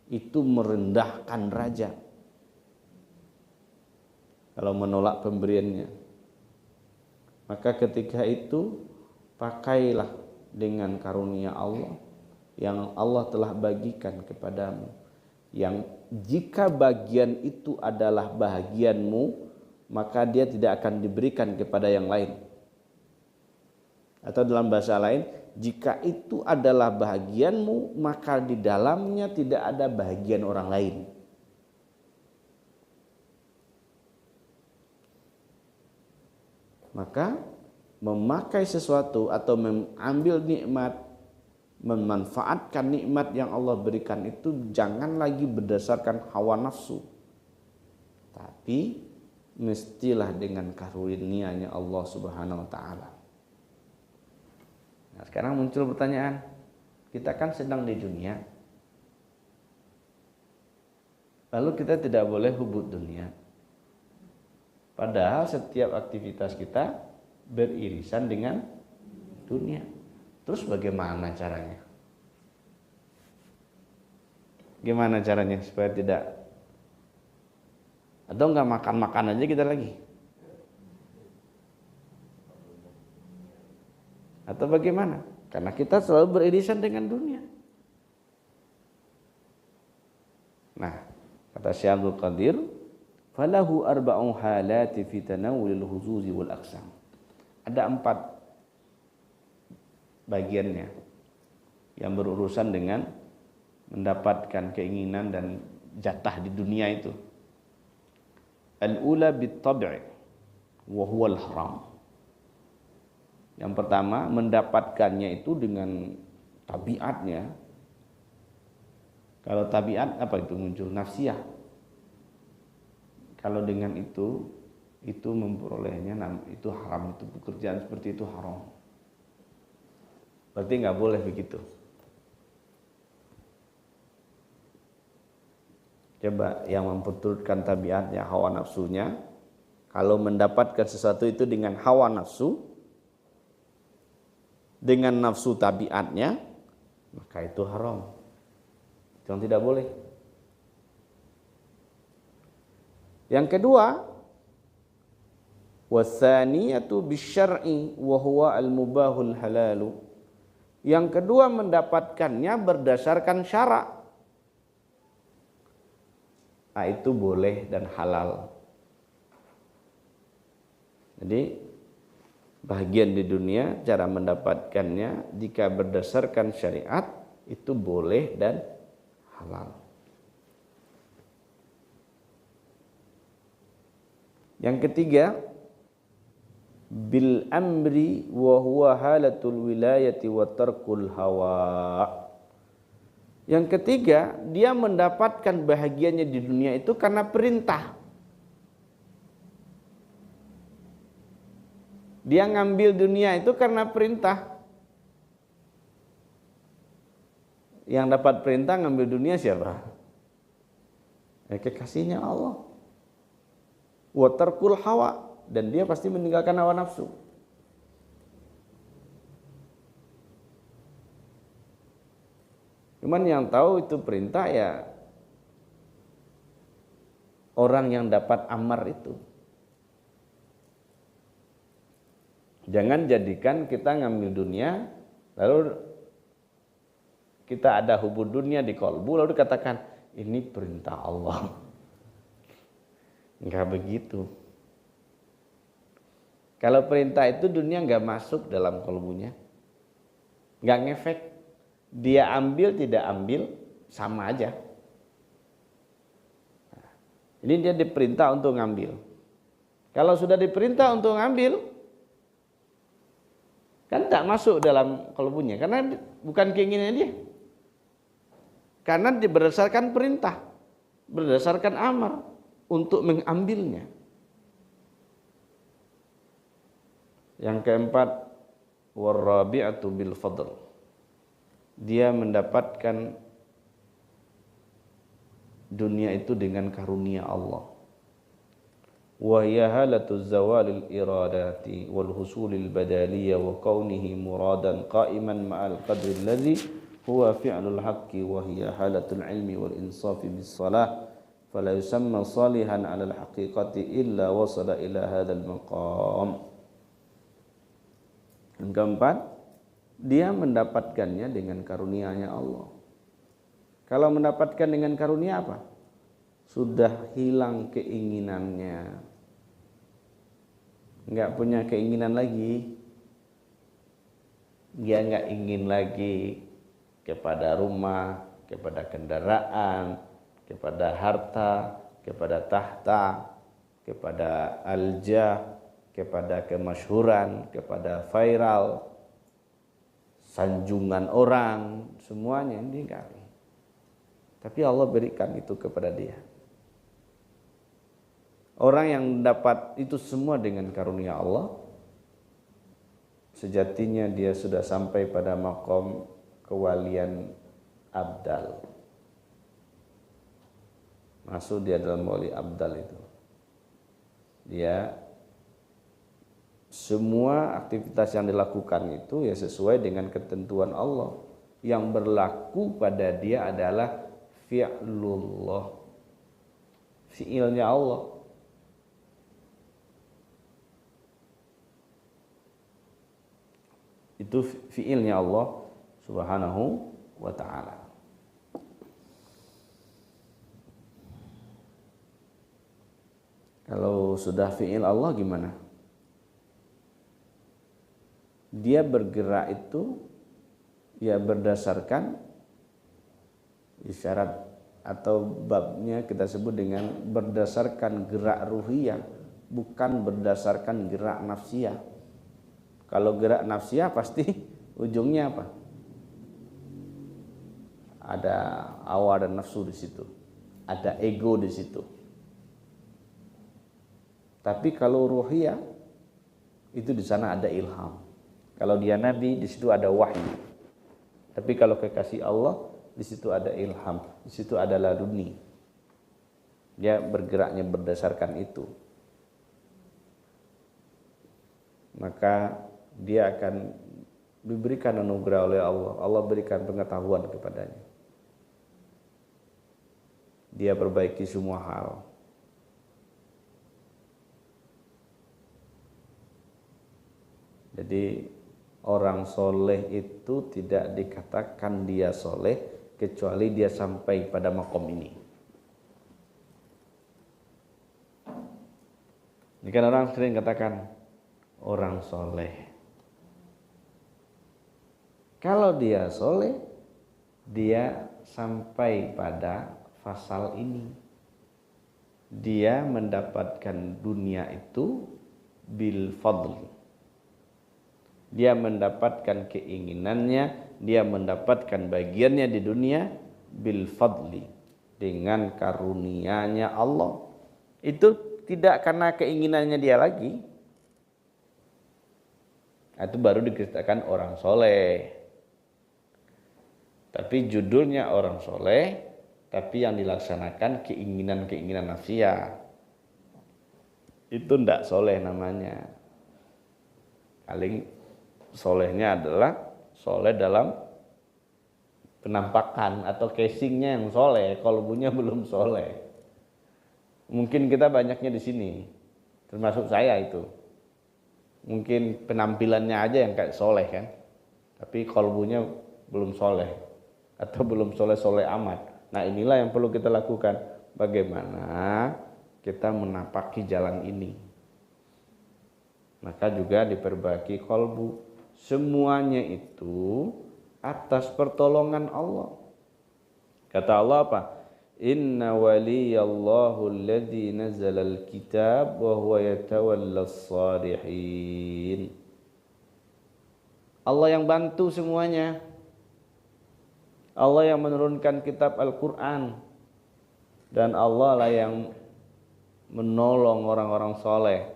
Itu merendahkan raja kalau menolak pemberiannya. Maka ketika itu pakailah dengan karunia Allah yang Allah telah bagikan kepadamu, yang jika bagian itu adalah bahagianmu, maka dia tidak akan diberikan kepada yang lain. Atau dalam bahasa lain, jika itu adalah bahagianmu, maka di dalamnya tidak ada bahagian orang lain. Maka memakai sesuatu atau mengambil nikmat, memanfaatkan nikmat yang Allah berikan itu jangan lagi berdasarkan hawa nafsu, tapi mestilah dengan karunia-Nya Allah Subhanahu wa taala. Nah, sekarang muncul pertanyaan, kita kan sedang di dunia, lalu kita tidak boleh hubud dunia, padahal setiap aktivitas kita beririsan dengan dunia. Terus bagaimana caranya? Gimana caranya supaya tidak, atau enggak makan-makan aja kita lagi? Atau bagaimana? Karena kita selalu beririsan dengan dunia. Nah, kata Syekh Abdul Qadir, falahu arba'u halati fi tanawulil huzuzi wal aqsam. Ada 4 bagiannya yang berurusan dengan mendapatkan keinginan dan jatah di dunia itu. Al-ula bit-tab'i wa huwa al-haram. Yang pertama, mendapatkannya itu dengan tabiatnya. Kalau tabiat apa itu? Muncul nafsiyah. Kalau dengan itu memperolehnya, itu haram, itu pekerjaan seperti itu haram. Berarti nggak boleh begitu. Coba yang memperturutkan tabiatnya, hawa nafsunya, kalau mendapatkan sesuatu itu dengan hawa nafsu, dengan nafsu tabiatnya, maka itu haram. Itu yang tidak boleh. Yang kedua, watsaniyatu bisyar'i wa huwa al-mubahul halalu. Yang kedua, mendapatkannya berdasarkan syarak. Nah, itu boleh dan halal. Jadi bahagian di dunia, cara mendapatkannya jika berdasarkan syariat itu boleh dan halal. Yang ketiga, bil amri wa huwa halatul wilayati wa tarkul hawa. Yang ketiga, dia mendapatkan bahagianya di dunia itu karena perintah. Dia ngambil dunia itu karena perintah. Yang dapat perintah ngambil dunia siapa? Kekasihnya Allah. Wa tarkul hawa, dan dia pasti meninggalkan hawa nafsu. Cuman yang tahu itu perintah ya orang yang dapat amar itu. Jangan jadikan kita ngambil dunia, lalu kita ada hubud dunia di kolbu, lalu dikatakan ini perintah Allah. Enggak begitu. Kalau perintah itu dunia enggak masuk dalam kolbunya, enggak ngefek. Dia ambil tidak ambil sama aja. Ini dia diperintah untuk ngambil. Kalau sudah diperintah untuk ngambil, kan tak masuk dalam kolbunya karena bukan keinginan dia. Karena berdasarkan perintah, berdasarkan amar untuk mengambilnya. Yang keempat, warabi'atu bil fadl. Dia mendapatkan dunia itu dengan karunia Allah. Wa hiya halatu zawalil iradati wal husulil badaliyah wa kaunihi muradan qa'iman ma'al qadri alladhi huwa fi'lul haqqi wa hiya halatul ilmi wal insafi bis salah fala yusamma salihan 'ala al haqiqati illa wasala ila hadzal maqam. Yang keempat, dia mendapatkannya dengan karunia-Nya Allah. Kalau mendapatkan dengan karunia apa? Sudah hilang keinginannya, nggak punya keinginan lagi. Dia nggak ingin lagi kepada rumah, kepada kendaraan, kepada harta, kepada tahta, kepada aljah, kepada kemasyhuran, kepada viral, sanjungan orang, semuanya ini enggak. Tapi Allah berikan itu kepada dia. Orang yang dapat itu semua dengan karunia Allah, sejatinya dia sudah sampai pada maqam kewalian abdal. Masuk dia dalam wali abdal itu. Dia semua aktivitas yang dilakukan itu ya sesuai dengan ketentuan Allah. Yang berlaku pada dia adalah fi'lullah, fi'ilnya Allah. Itu fi'ilnya Allah subhanahu wa ta'ala. Kalau sudah fi'il Allah gimana? Dia bergerak itu ya berdasarkan isyarat atau babnya kita sebut dengan berdasarkan gerak ruhiyah, bukan berdasarkan gerak nafsiyah. Kalau gerak nafsiyah pasti ujungnya apa? Ada hawa dan nafsu di situ, ada ego di situ. Tapi kalau ruhiyah itu di sana ada ilham. Kalau dia nabi di situ ada wahyu. Tapi kalau kekasih Allah di situ ada ilham, di situ ada laduni. Dia bergeraknya berdasarkan itu. Maka dia akan diberikan anugerah oleh Allah. Allah berikan pengetahuan kepadanya. Dia perbaiki semua hal. Jadi orang soleh itu tidak dikatakan dia soleh kecuali dia sampai pada makom ini. Ini kan orang sering katakan orang soleh. Kalau dia soleh, dia sampai pada fasal ini. Dia mendapatkan dunia itu bil fadl. Dia mendapatkan keinginannya, dia mendapatkan bagiannya di dunia bil fadli, dengan karunia-Nya Allah. Itu tidak karena keinginannya dia lagi. Itu baru dikatakan orang soleh. Tapi judulnya orang soleh, tapi yang dilaksanakan keinginan-keinginan nafsiyah. Itu ndak soleh namanya. Paling solehnya adalah soleh dalam penampakan atau casingnya yang soleh, kolbunya belum soleh. Mungkin kita banyaknya di sini, termasuk saya itu. Mungkin penampilannya aja yang kayak soleh kan, tapi kolbunya belum soleh atau belum soleh-soleh amat. Nah inilah yang perlu kita lakukan. Bagaimana kita menapaki jalan ini. Maka juga diperbaiki kolbu. Semuanya itu atas pertolongan Allah. Kata Allah apa? Inna waliyallahu alladhi nazalal kitab wa huwa yatawallas salihin. Allah yang bantu semuanya. Allah yang menurunkan kitab Al-Quran. Dan Allah lah yang menolong orang-orang soleh.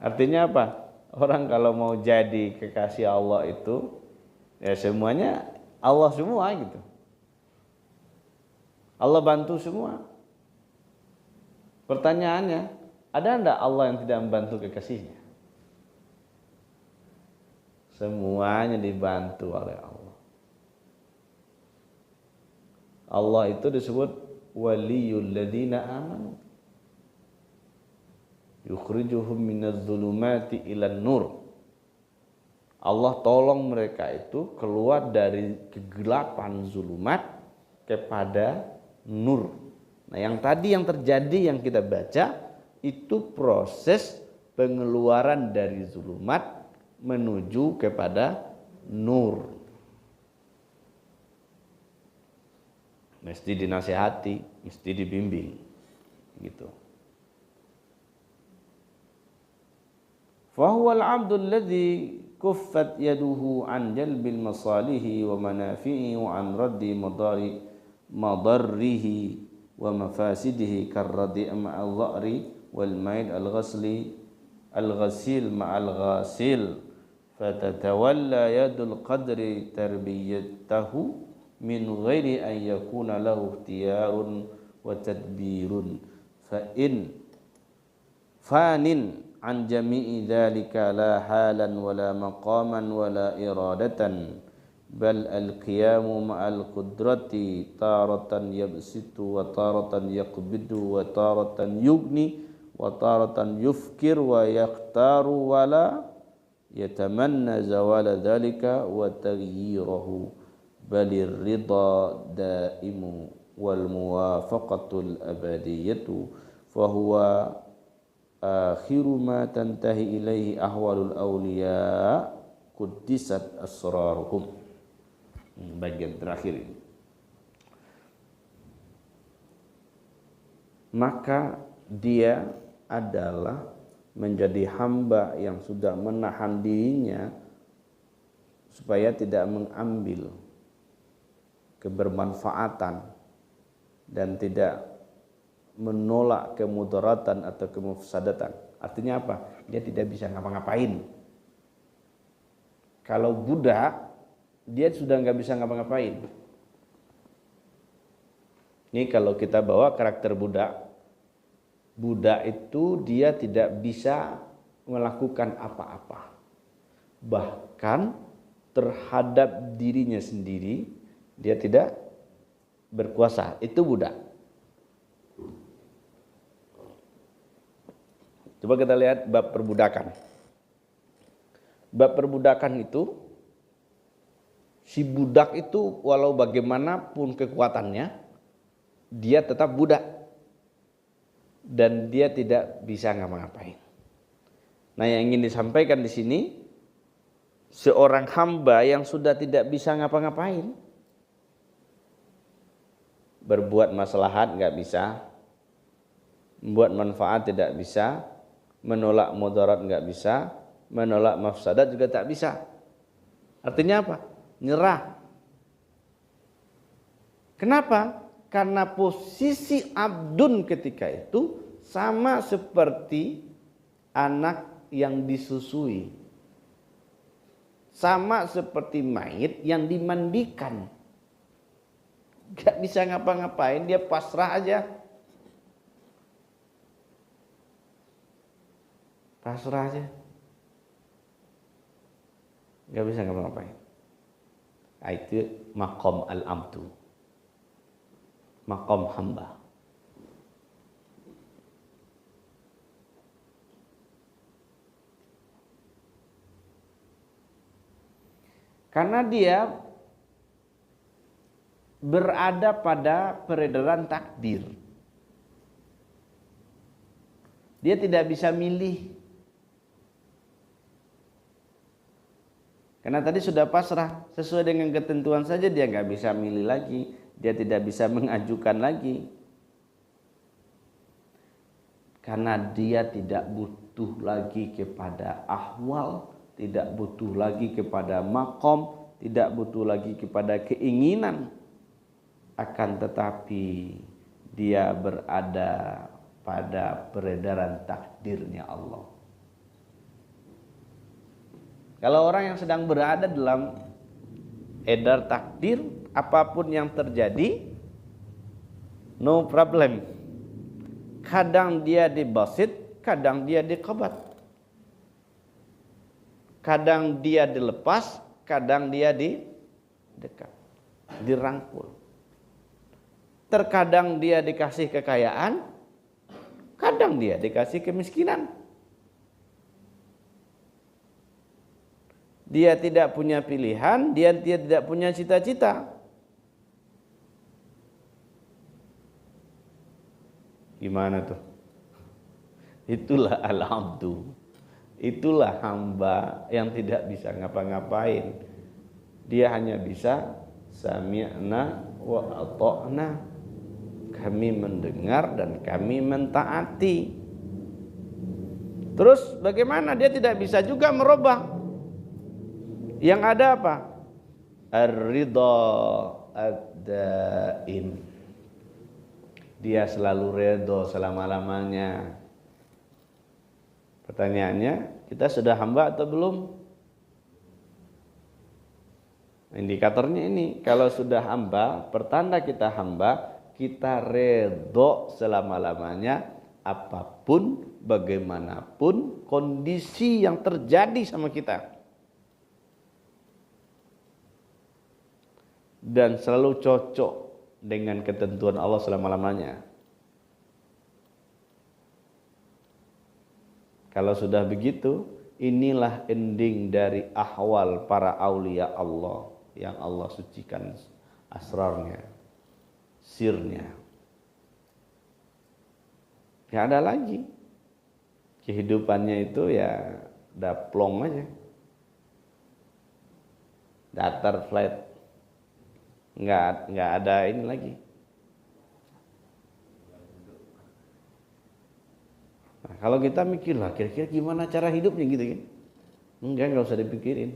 Artinya apa? Orang kalau mau jadi kekasih Allah itu, ya semuanya Allah semua gitu. Allah bantu semua. Pertanyaannya, ada enggak Allah yang tidak membantu kekasihnya? Semuanya dibantu oleh Allah. Allah itu disebut waliyul ladzina amanu. Yukhrijuhum minadh dhulumati ilan nur. Allah tolong mereka itu keluar dari kegelapan zulumat kepada nur. Nah, yang tadi yang terjadi yang kita baca itu proses pengeluaran dari zulumat menuju kepada nur. Mesti dinasihati, mesti dibimbing, gitu. Fahuwal abdul ladzi kuffat yaduhu an jalbil masalihi wa manafi'i wa an raddi madarrihi wa mafasidihi karradi ma'al dha'ri wal maid al-ghasil ma'al ghasil fatatawalla yadul qadri tarbiyatahu min ghairi an yakuna lahu ikhtiyarun wa tadbirun fa in fanin an jami'i dhalika la halan wala maqaman wala iradatan bal al-qiyamu ma'al qudrati taratan yabsitu wa taratan yaqbidu wa taratan yugni wa taratan yufkir wa yaqtaru wala yatamanna zawala dhalika wa taghyirahu balir ridha daimu wal muwafaqatul abadiyatu fahuwa akhiru ma tantahi ilaihi ahwalul awliya quddisat asraruhum. Bagian terakhir ini. Maka dia adalah menjadi hamba yang sudah menahan dirinya supaya tidak mengambil kebermanfaatan dan tidak menolak kemudaratan atau kemufsadatan. Artinya apa? Dia tidak bisa ngapa-ngapain. Kalau budak, dia sudah nggak bisa ngapa-ngapain. Ini kalau kita bawa karakter budak, budak itu dia tidak bisa melakukan apa-apa. Bahkan terhadap dirinya sendiri, dia tidak berkuasa. Itu budak. Coba kita lihat bab perbudakan. Bab perbudakan itu, si budak itu walau bagaimanapun kekuatannya, dia tetap budak. Dan dia tidak bisa ngapa-ngapain. Nah, yang ingin disampaikan di sini, seorang hamba yang sudah tidak bisa ngapa-ngapain, berbuat maslahat nggak bisa, membuat manfaat tidak bisa, menolak mudarat nggak bisa, menolak mafsadat juga tak bisa. Artinya apa? Nyerah. Kenapa? Karena posisi abdun ketika itu sama seperti anak yang disusui, sama seperti mayit yang dimandikan. Gak bisa ngapa-ngapain, dia pasrah aja. Pasrah aja. Gak bisa ngapa-ngapain. Itu maqam al-abdu. Maqam hamba. Karena dia berada pada peredaran takdir. Dia tidak bisa milih. Karena tadi sudah pasrah, sesuai dengan ketentuan saja dia nggak bisa milih lagi, dia tidak bisa mengajukan lagi. Karena dia tidak butuh lagi kepada ahwal, tidak butuh lagi kepada makom, tidak butuh lagi kepada keinginan. Akan tetapi dia berada pada peredaran takdirnya Allah. Kalau orang yang sedang berada dalam edar takdir, apapun yang terjadi, no problem. Kadang dia dibasit, kadang dia dikebat. Kadang dia dilepas, kadang dia didekat, dirangkul. Terkadang dia dikasih kekayaan, kadang dia dikasih kemiskinan. dia tidak punya pilihan, dia tidak punya cita-cita. Gimana tuh? Itulah al-abdu. Itulah hamba yang tidak bisa ngapa-ngapain. Dia hanya bisa sami'na wa ata'na. Kami mendengar dan kami mentaati. Terus bagaimana? Dia tidak bisa juga merubah. Yang ada apa? Ar-ridha ad-daim. Dia selalu redha selama-lamanya. Pertanyaannya, kita sudah hamba atau belum? Indikatornya ini, kalau sudah hamba, pertanda kita hamba, kita redha selama-lamanya, apapun, bagaimanapun kondisi yang terjadi sama kita. Dan selalu cocok dengan ketentuan Allah selama-lamanya. Kalau sudah begitu, inilah ending dari ahwal para aulia Allah yang Allah sucikan asrarnya, sirnya. Gak ada lagi. Kehidupannya itu ya daplong aja. Datar flat. Nggak ada ini lagi. Nah, kalau kita mikir lah, kira-kira gimana cara hidupnya gitu kan? Nggak usah dipikirin.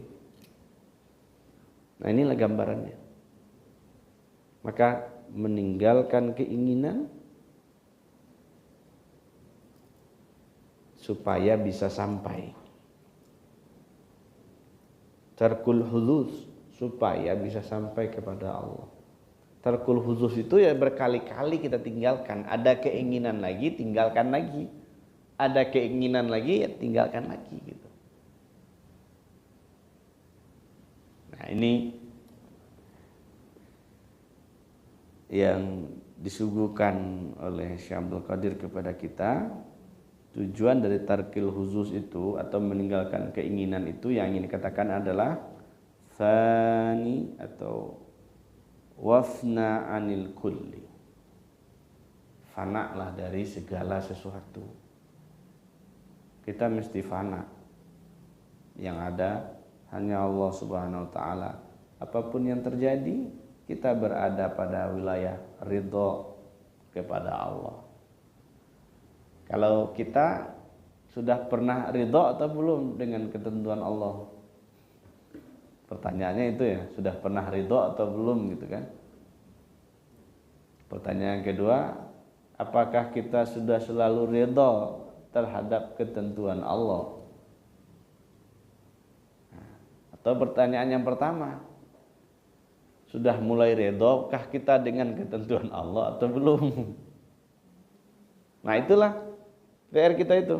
Nah, inilah gambarannya. Maka meninggalkan keinginan supaya bisa sampai. Tarkul hudus supaya bisa sampai kepada Allah. Tarkul khusus itu ya berkali-kali kita tinggalkan. Ada keinginan lagi, tinggalkan lagi. Ada keinginan lagi, ya tinggalkan lagi gitu. Nah, ini yang disuguhkan oleh Syekh Abdul Qadir kepada kita. Tujuan dari tarkil khusus itu atau meninggalkan keinginan itu yang ingin dikatakan adalah fani atau wafna anil kulli. Fana lah dari segala sesuatu. Kita mesti fana. Yang ada hanya Allah Subhanahu wa taala. Apapun yang terjadi, kita berada pada wilayah ridho kepada Allah. Kalau kita sudah pernah ridho atau belum dengan ketentuan Allah? Pertanyaannya itu ya, sudah pernah ridho atau belum gitu kan? Pertanyaan kedua, apakah kita sudah selalu ridho terhadap ketentuan Allah? Atau pertanyaan yang pertama, sudah mulai ridhokah kita dengan ketentuan Allah atau belum? Nah, itulah PR kita itu.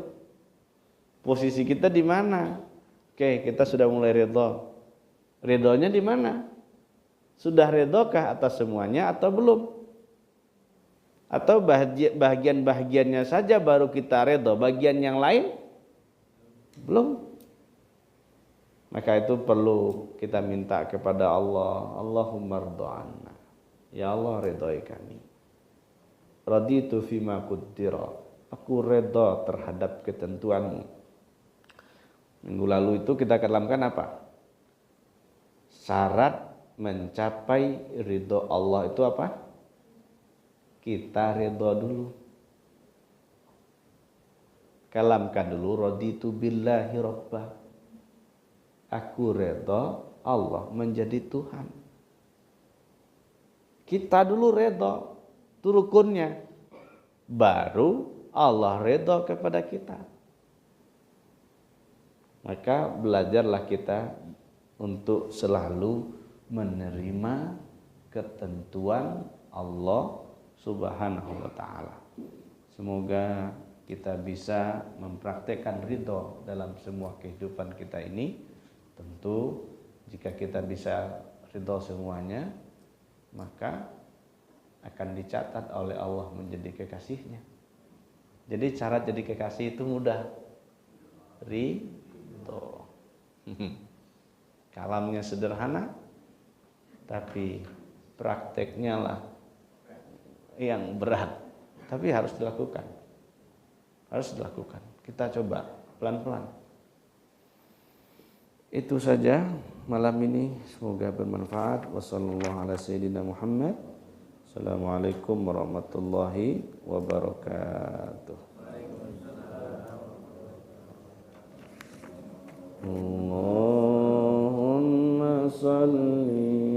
Posisi kita di mana? Oke, kita sudah mulai ridho. Ridhonya di mana? Sudah ridhokah atas semuanya atau belum? Atau bagian-bagiannya saja baru kita ridho, bagian yang lain belum? Maka itu perlu kita minta kepada Allah, Allahumma ridho'anna. Ya Allah, ridhoi kami. Raditu fima qaddara. Aku ridho terhadap ketentuanmu. Minggu lalu itu kita kalamkan apa? Syarat mencapai ridho Allah itu apa? Kita ridho dulu. Kalamkan dulu, raditu billahi rabbah. Aku ridho Allah menjadi Tuhan. Kita dulu ridho, itu rukunnya. Baru Allah ridho kepada kita. Maka belajarlah kita untuk selalu menerima ketentuan Allah Subhanahu wa ta'ala. Semoga kita bisa mempraktekkan ridho dalam semua kehidupan kita ini. Tentu jika kita bisa ridho semuanya, maka akan dicatat oleh Allah menjadi kekasihnya. Jadi cara jadi kekasih itu mudah. Ridho. Kalamnya sederhana, tapi prakteknya lah yang berat. Tapi harus dilakukan. Harus dilakukan. Kita coba pelan-pelan. Itu saja malam ini, semoga bermanfaat. Wassallallahu ala sayyidina Muhammad. Assalamualaikum warahmatullahi wabarakatuh. Allahumma salli